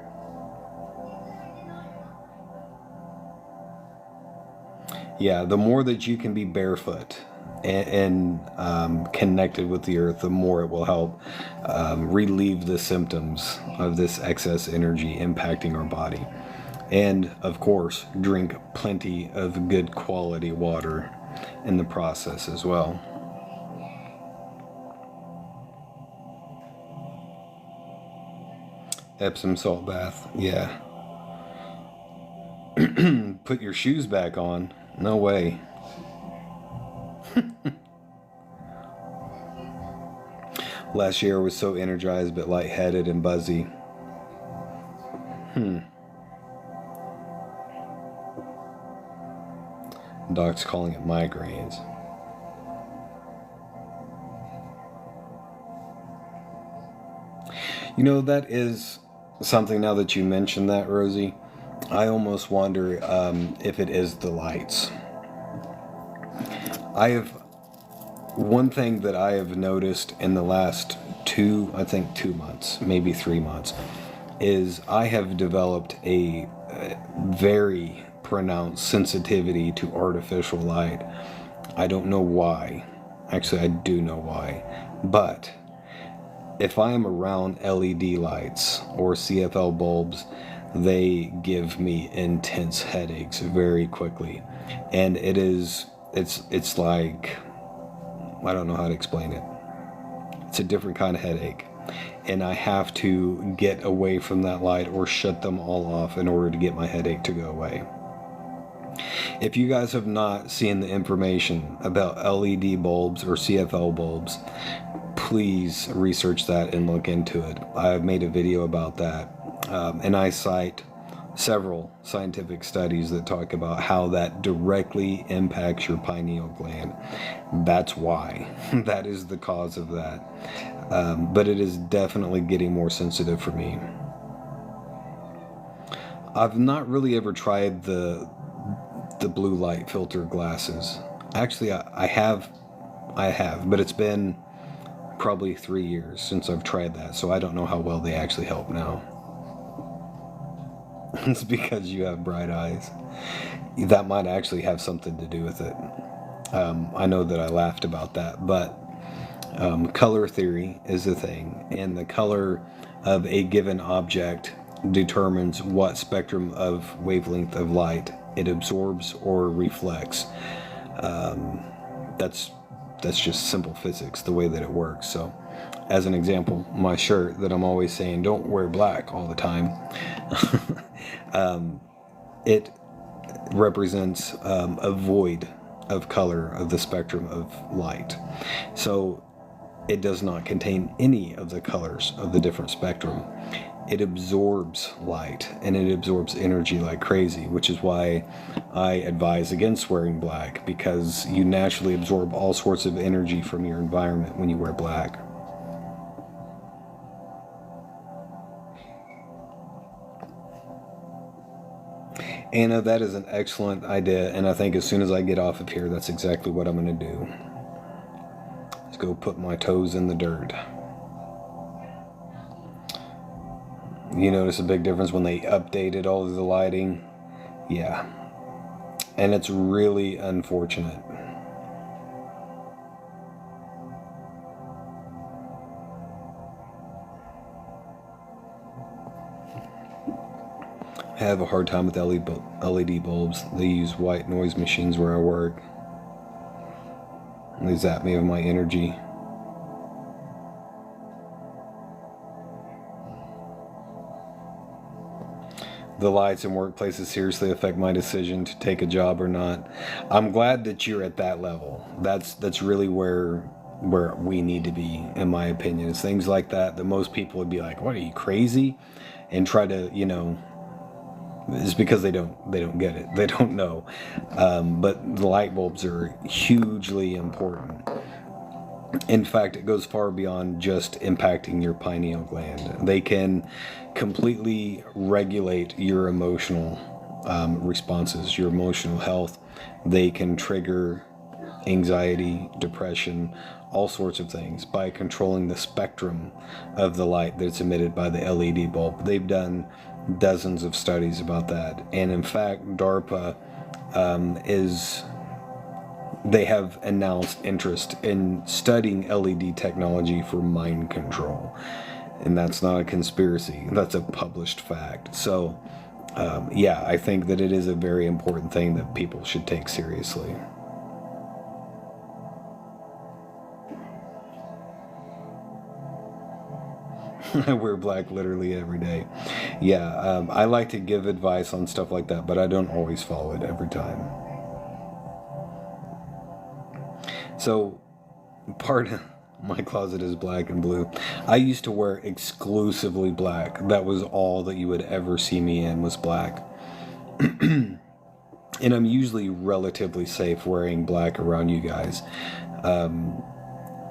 Yeah, the more that you can be barefoot and connected with the earth, the more it will help relieve the symptoms of this excess energy impacting our body. And of course, drink plenty of good quality water in the process as well. Epsom salt bath, yeah. Put your shoes back on. No way. Last year I was so energized but lightheaded and buzzy. Doc's calling it migraines. You know, that is something, now that you mention that, Rosie. I almost wonder if it is the lights. One thing that I have noticed in the last 2 months, maybe 3 months, is I have developed a very pronounced sensitivity to artificial light. I don't know why. Actually, I do know why. But if I am around LED lights or CFL bulbs, they give me intense headaches very quickly. And it's like, I don't know how to explain it. It's a different kind of headache. And I have to get away from that light or shut them all off in order to get my headache to go away. If you guys have not seen the information about LED bulbs or CFL bulbs, please research that and look into it. I've made a video about that, and I cite several scientific studies that talk about how that directly impacts your pineal gland. That's why. That is the cause of that. But it is definitely getting more sensitive for me. I've not really ever tried the blue light filter glasses. Actually, I have, but it's been probably 3 years since I've tried that, so I don't know how well they actually help now. It's because you have bright eyes. That might actually have something to do with it. I know that I laughed about that, but color theory is a thing, and the color of a given object determines what spectrum of wavelength of light it absorbs or reflects. That's just simple physics, the way that it works. So, as an example, my shirt that I'm always saying don't wear black all the time, it represents a void of color of the spectrum of light. So it does not contain any of the colors of the different spectrum. It absorbs light and it absorbs energy like crazy, which is why I advise against wearing black, because you naturally absorb all sorts of energy from your environment when you wear black. Anna, that is an excellent idea, and I think as soon as I get off of here, that's exactly what I'm going to do. Let's go put my toes in the dirt. You notice a big difference when they updated all of the lighting? Yeah. And it's really unfortunate. I have a hard time with LED bulbs. They use white noise machines where I work. They zap me of my energy. The lights in workplaces seriously affect my decision to take a job or not. I'm glad that you're at that level. That's really where we need to be, in my opinion. It's things like that most people would be like, "What, are you crazy?" and try to, it's because they don't get it. They don't know. But the light bulbs are hugely important. In fact, it goes far beyond just impacting your pineal gland. They can completely regulate your emotional responses, your emotional health. They can trigger anxiety, depression, all sorts of things by controlling the spectrum of the light that's emitted by the LED bulb. They've done dozens of studies about that. And in fact, DARPA they have announced interest in studying LED technology for mind control. And that's not a conspiracy. That's a published fact. So, yeah, I think that it is a very important thing that people should take seriously. I wear black literally every day. Yeah, I like to give advice on stuff like that, but I don't always follow it every time. So, part of my closet is black and blue. I used to wear exclusively black. That was all that you would ever see me in, was black. And I'm usually relatively safe wearing black around you guys.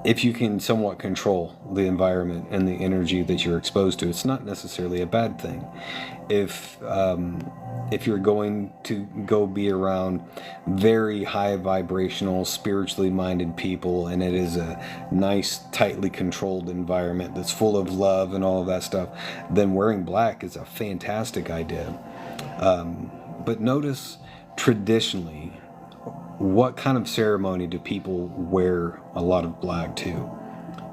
If you can somewhat control the environment and the energy that you're exposed to, it's not necessarily a bad thing. If you're going to go be around very high vibrational, spiritually minded people, and it is a nice, tightly controlled environment that's full of love and all of that stuff, then wearing black is a fantastic idea. But notice, traditionally, what kind of ceremony do people wear a lot of black to?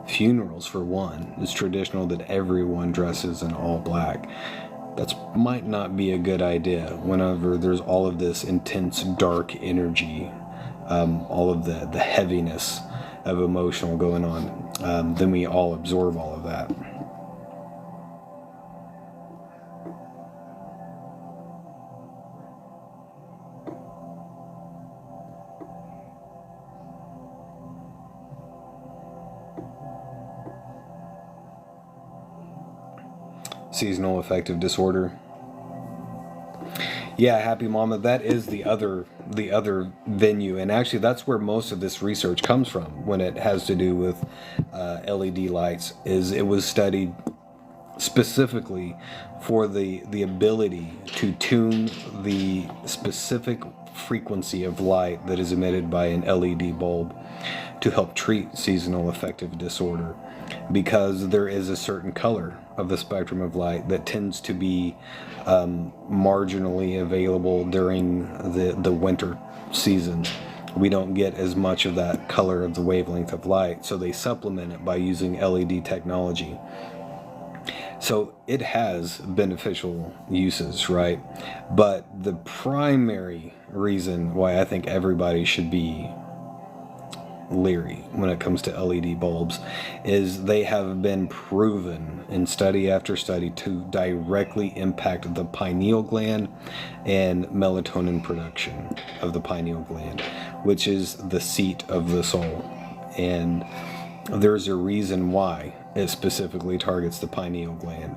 Funerals, for one. It's traditional that everyone dresses in all black. That might not be a good idea whenever there's all of this intense dark energy, all of the heaviness of emotional going on. Then we all absorb all of that. seasonal affective disorder. Yeah, Happy Mama, that is the other venue, and actually that's where most of this research comes from when it has to do with LED lights. Is it was studied specifically for the ability to tune the specific frequency of light that is emitted by an LED bulb to help treat seasonal affective disorder, because there is a certain color of the spectrum of light that tends to be marginally available during the winter season. We don't get as much of that color of the wavelength of light, so they supplement it by using LED technology. So it has beneficial uses, right? But the primary reason why I think everybody should be leery when it comes to LED bulbs is they have been proven in study after study to directly impact the pineal gland and melatonin production of the pineal gland, which is the seat of the soul. And there's a reason why it specifically targets the pineal gland.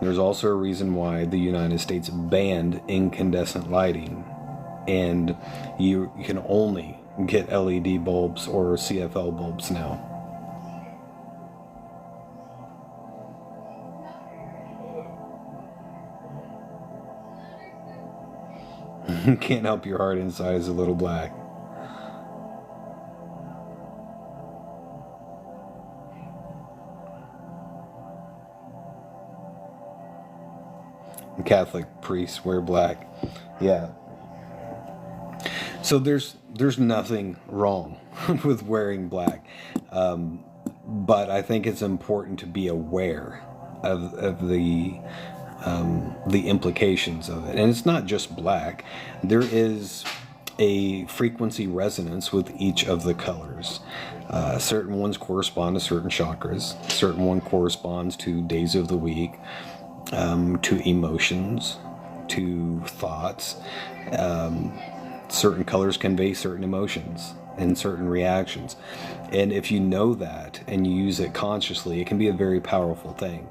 There's also a reason why the United States banned incandescent lighting, and you can only get LED bulbs or CFL bulbs now. Can't help your heart inside is a little black. Catholic priests wear black. Yeah. So there's nothing wrong with wearing black, but I think it's important to be aware of the implications of it. And it's not just black. There is a frequency resonance with each of the colors. Certain ones correspond to certain chakras. Certain one corresponds to days of the week, to emotions, to thoughts. Certain colors convey certain emotions and certain reactions. And if you know that and you use it consciously, it can be a very powerful thing.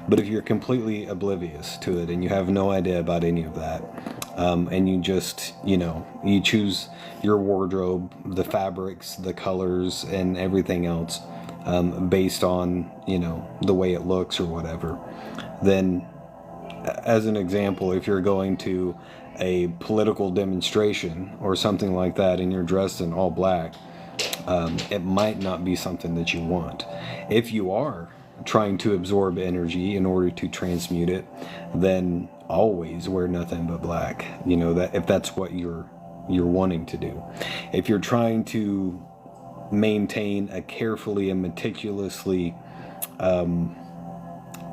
But if you're completely oblivious to it and you have no idea about any of that, and you just, you choose your wardrobe, the fabrics, the colors, and everything else based on, the way it looks or whatever, then, as an example, if you're going to a political demonstration or something like that and you're dressed in all black, it might not be something that you want. If you are trying to absorb energy in order to transmute it, then always wear nothing but black. That if that's what you're wanting to do. If you're trying to maintain a carefully and meticulously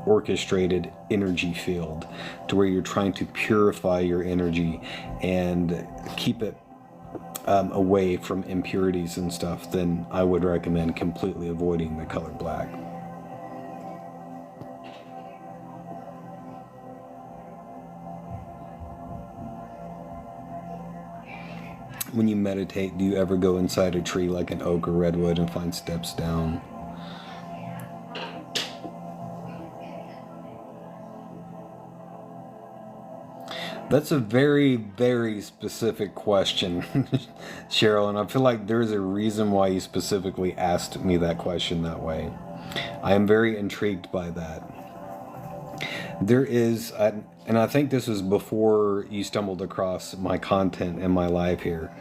orchestrated energy field to where you're trying to purify your energy and keep it away from impurities and stuff, then I would recommend completely avoiding the color black. When you meditate, do you ever go inside a tree like an oak or redwood and find steps down? That's a very, very specific question, Cheryl, and I feel like there's a reason why you specifically asked me that question that way. I am very intrigued by that. There is, and I think this was before you stumbled across my content in my live here,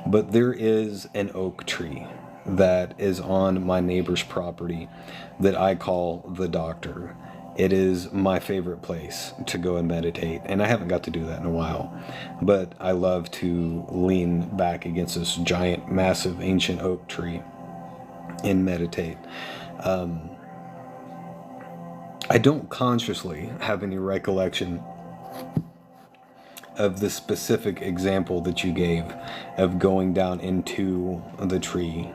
but there is an oak tree that is on my neighbor's property that I call the doctor. It is my favorite place to go and meditate, and I haven't got to do that in a while, but I love to lean back against this giant, massive, ancient oak tree and meditate. I don't consciously have any recollection of the specific example that you gave of going down into the tree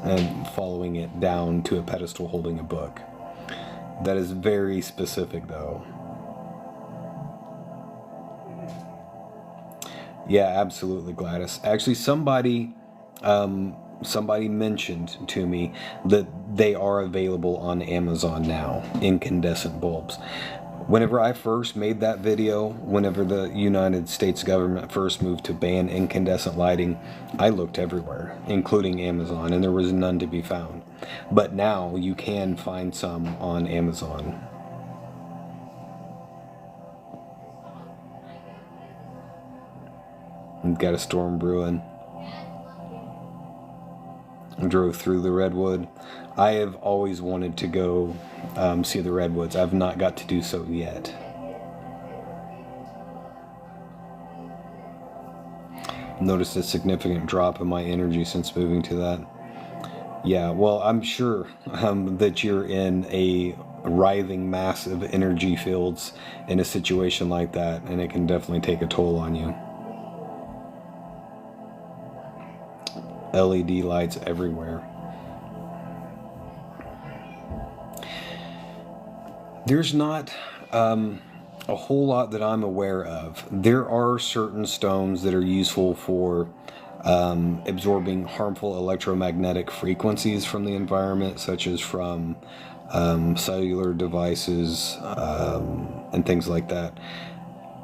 and following it down to a pedestal holding a book. That is very specific, though. Yeah, absolutely, Gladys. Actually, somebody mentioned to me that they are available on Amazon now, incandescent bulbs. Whenever I first made that video, whenever the United States government first moved to ban incandescent lighting, I looked everywhere, including Amazon, and there was none to be found. But now you can find some on Amazon. We've got a storm brewing. Drove through the redwood. I have always wanted to go see the redwoods. I've not got to do so yet. Noticed a significant drop in my energy since moving to that. Yeah, well, I'm sure that you're in a writhing mass of energy fields in a situation like that, and it can definitely take a toll on you. LED lights everywhere. There's not a whole lot that I'm aware of. There are certain stones that are useful for absorbing harmful electromagnetic frequencies from the environment, such as from cellular devices and things like that.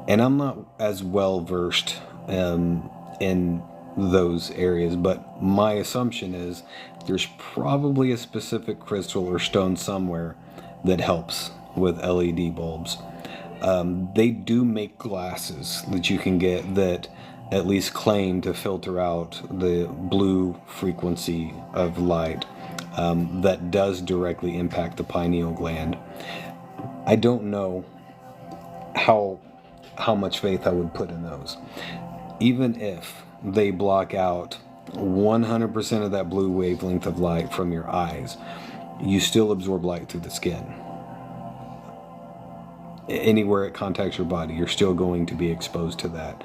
And I'm not as well versed in those areas, but my assumption is there's probably a specific crystal or stone somewhere that helps with LED bulbs. They do make glasses that you can get that at least claim to filter out the blue frequency of light that does directly impact the pineal gland. I don't know how much faith I would put in those. Even if they block out 100% of that blue wavelength of light from your eyes, you still absorb light through the skin. Anywhere it contacts your body, you're still going to be exposed to that.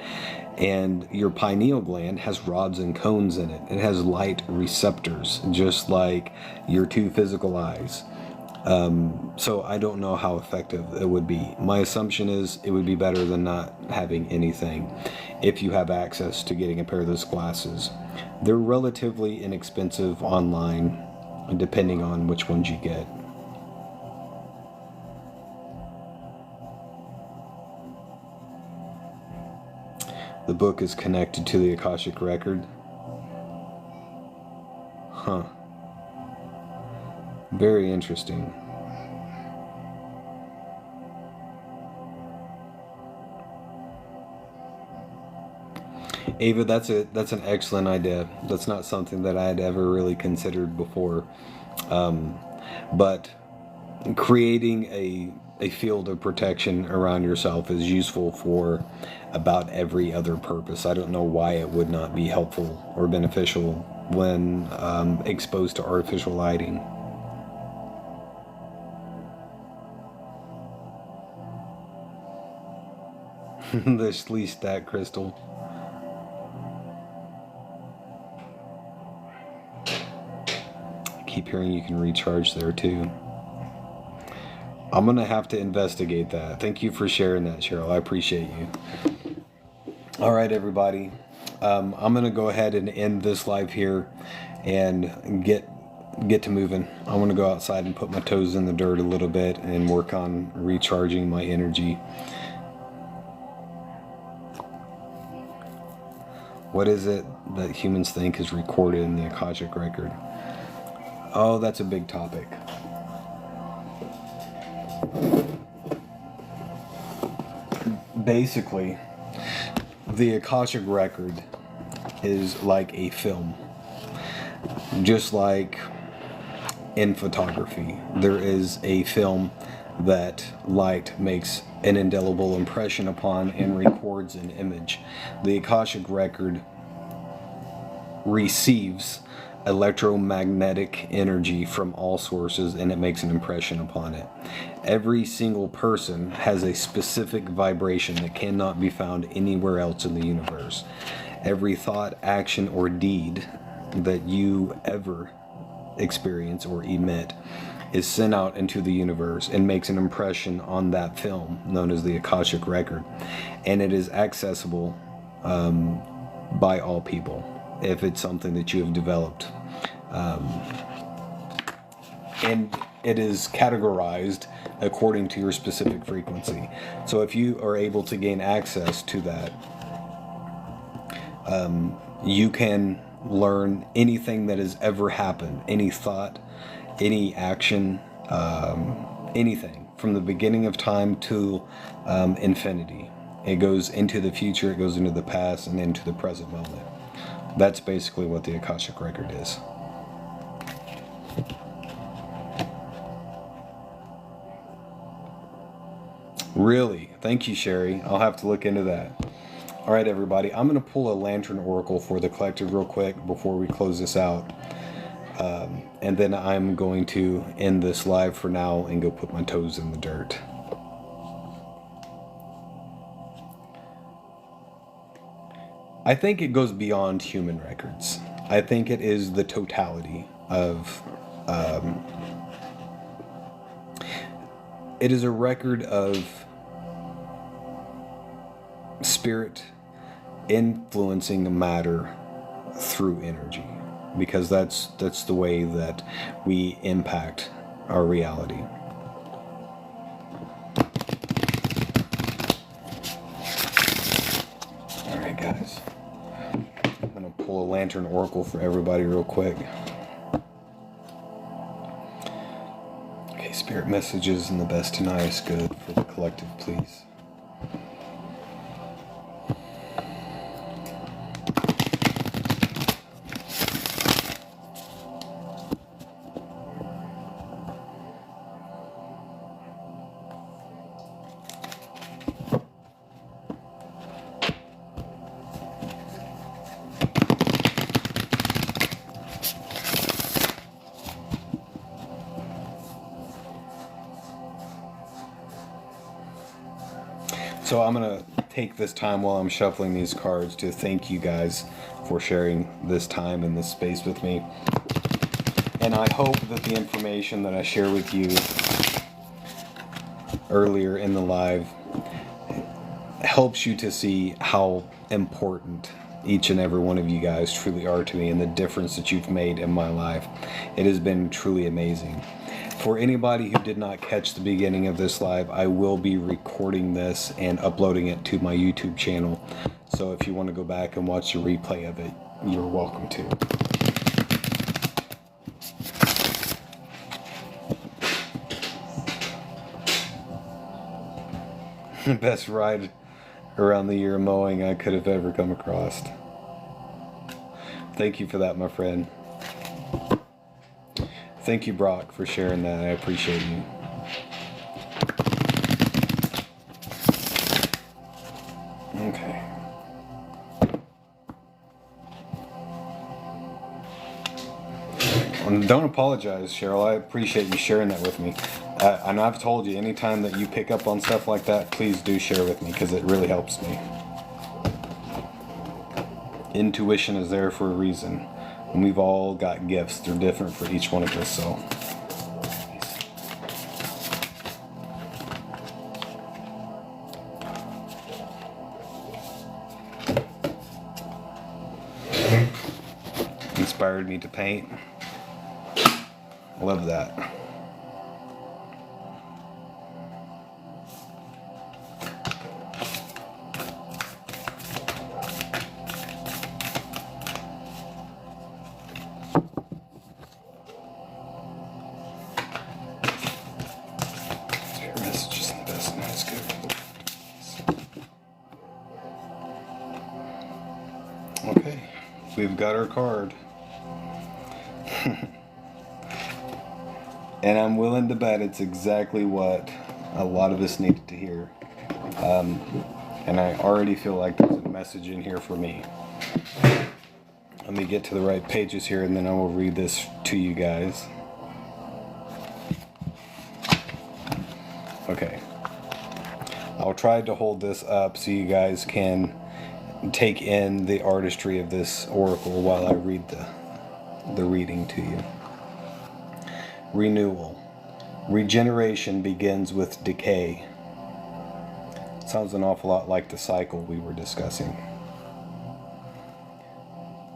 And your pineal gland has rods and cones in it. It has light receptors, just like your two physical eyes. So I don't know how effective it would be. My assumption is it would be better than not having anything if you have access to getting a pair of those glasses. They're relatively inexpensive online, depending on which ones you get. The book is connected to the Akashic Record. Huh. Very interesting. Ava, that's an excellent idea. That's not something that I had ever really considered before. But creating a field of protection around yourself is useful for about every other purpose. I don't know why it would not be helpful or beneficial when exposed to artificial lighting. The Schlee stack crystal. I keep hearing you can recharge there too. I'm gonna have to investigate that. Thank you for sharing that, Cheryl. I appreciate you. All right, everybody. I'm gonna go ahead and end this live here and get to moving. I want to go outside and put my toes in the dirt a little bit and work on recharging my energy. What is it that humans think is recorded in the Akashic Record? Oh, that's a big topic. Basically, the Akashic Record is like a film. Just like in photography, there is a film that light makes an indelible impression upon and records an image. The Akashic Record receives electromagnetic energy from all sources and it makes an impression upon it. Every single person has a specific vibration that cannot be found anywhere else in the universe. Every thought, action, or deed that you ever experience or emit is sent out into the universe and makes an impression on that film known as the Akashic Record. And it is accessible by all people if it's something that you have developed. And it is categorized according to your specific frequency. So if you are able to gain access to that, you can learn anything that has ever happened, any thought, any action, anything from the beginning of time to infinity. It goes into the future, it goes into the past, and into the present moment. That's basically what the Akashic Record is. Really? Thank you, Sherry. I'll have to look into that. All right, everybody. I'm going to pull a Lantern Oracle for the collective real quick before we close this out. And then I'm going to end this live for now and go put my toes in the dirt. I think it goes beyond human records. I think it is the totality of... it is a record of spirit influencing matter through energy, because that's the way that we impact our reality. All right, guys. I'm gonna pull a Lantern Oracle for everybody real quick. Okay, spirit messages and the best tonight is good for the collective, please. So I'm going to take this time while I'm shuffling these cards to thank you guys for sharing this time and this space with me. And I hope that the information that I share with you earlier in the live helps you to see how important each and every one of you guys truly are to me and the difference that you've made in my life. It has been truly amazing. For anybody who did not catch the beginning of this live, I will be recording this and uploading it to my YouTube channel. So if you want to go back and watch the replay of it, you're welcome to. The best ride around the year mowing I could have ever come across. Thank you for that, my friend. Thank you, Brock, for sharing that. I appreciate you. Okay. And don't apologize, Cheryl. I appreciate you sharing that with me. And I've told you, anytime that you pick up on stuff like that, please do share with me, because it really helps me. Intuition is there for a reason. And we've all got gifts. They're different for each one of us, so. Inspired me to paint. Love that. Okay, we've got our card. And I'm willing to bet it's exactly what a lot of us needed to hear. And I already feel like there's a message in here for me. Let me get to the right pages here, and then I will read this to you guys. Okay. I'll try to hold this up so you guys can take in the artistry of this oracle while I read the reading to you. Renewal. Regeneration begins with decay. Sounds an awful lot like the cycle we were discussing.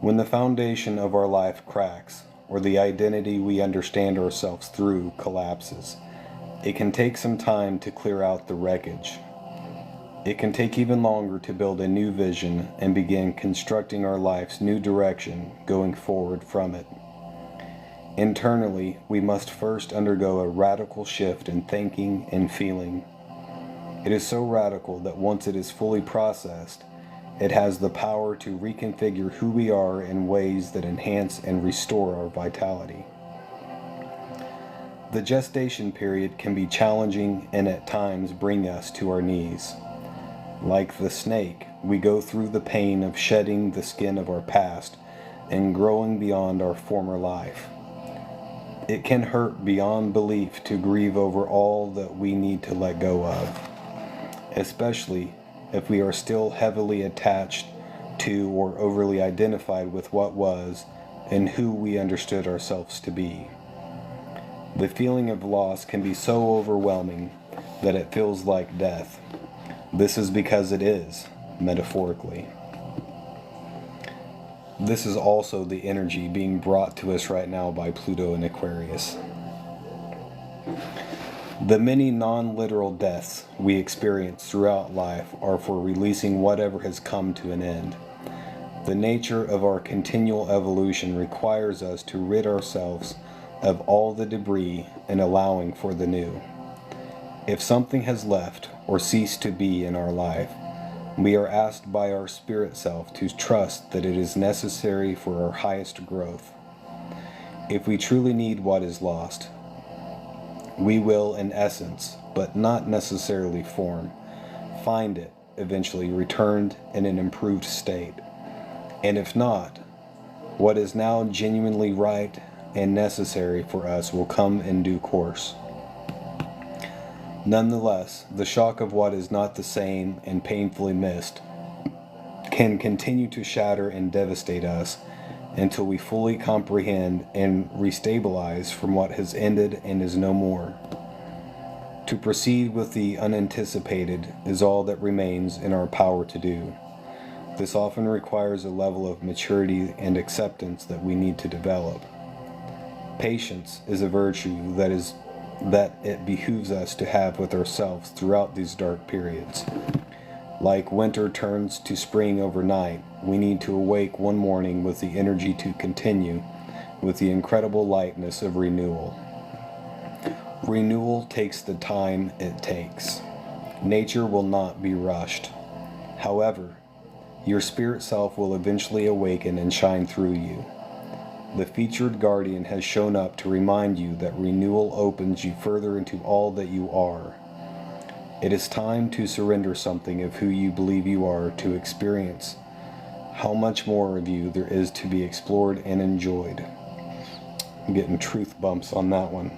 When the foundation of our life cracks, or the identity we understand ourselves through collapses. It can take some time to clear out the wreckage. It can take even longer to build a new vision and begin constructing our life's new direction going forward from it. Internally, we must first undergo a radical shift in thinking and feeling. It is so radical that once it is fully processed, it has the power to reconfigure who we are in ways that enhance and restore our vitality. The gestation period can be challenging and at times bring us to our knees. Like the snake, we go through the pain of shedding the skin of our past and growing beyond our former life. It can hurt beyond belief to grieve over all that we need to let go of, especially if we are still heavily attached to or overly identified with what was and who we understood ourselves to be. The feeling of loss can be so overwhelming that it feels like death. This is because it is, metaphorically. This is also the energy being brought to us right now by Pluto and Aquarius. The many non-literal deaths we experience throughout life are for releasing whatever has come to an end. The nature of our continual evolution requires us to rid ourselves of all the debris and allowing for the new. If something has left or ceased to be in our life, we are asked by our spirit self to trust that it is necessary for our highest growth. If we truly need what is lost, we will, in essence, but not necessarily form, find it eventually returned in an improved state. And if not, what is now genuinely right and necessary for us will come in due course. Nonetheless, the shock of what is not the same and painfully missed can continue to shatter and devastate us until we fully comprehend and restabilize from what has ended and is no more. To proceed with the unanticipated is all that remains in our power to do. This often requires a level of maturity and acceptance that we need to develop. Patience is a virtue that it behooves us to have with ourselves throughout these dark periods. Like winter turns to spring overnight, we need to awake one morning with the energy to continue with the incredible lightness of renewal. Renewal takes the time it takes. Nature will not be rushed. However, your spirit self will eventually awaken and shine through you. The featured guardian has shown up to remind you that renewal opens you further into all that you are. It is time to surrender something of who you believe you are to experience how much more of you there is to be explored and enjoyed. I'm getting truth bumps on that one.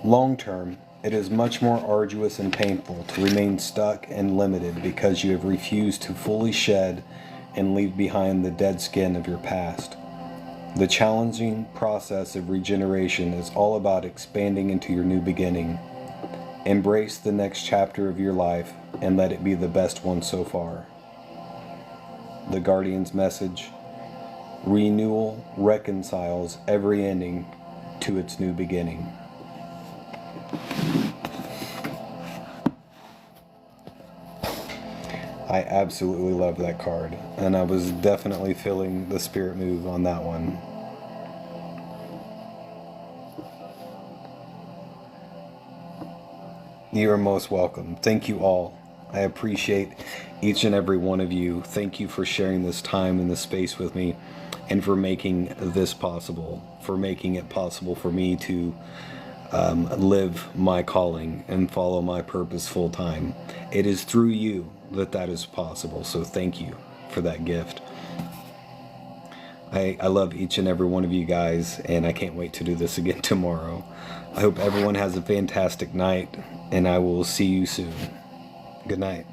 Long term, it is much more arduous and painful to remain stuck and limited because you have refused to fully shed and leave behind the dead skin of your past. The challenging process of regeneration is all about expanding into your new beginning. Embrace the next chapter of your life and let it be the best one so far. The Guardian's message: renewal reconciles every ending to its new beginning. I absolutely love that card, and I was definitely feeling the spirit move on that one. You are most welcome. Thank you all. I appreciate each and every one of you. Thank you for sharing this time and this space with me, and for making this possible, for making it possible for me to live my calling and follow my purpose full time. It is through you that is possible, so thank you for that gift. I love each and every one of you guys, and I can't wait to do this again tomorrow. I hope everyone has a fantastic night, and I will see you soon. Good night.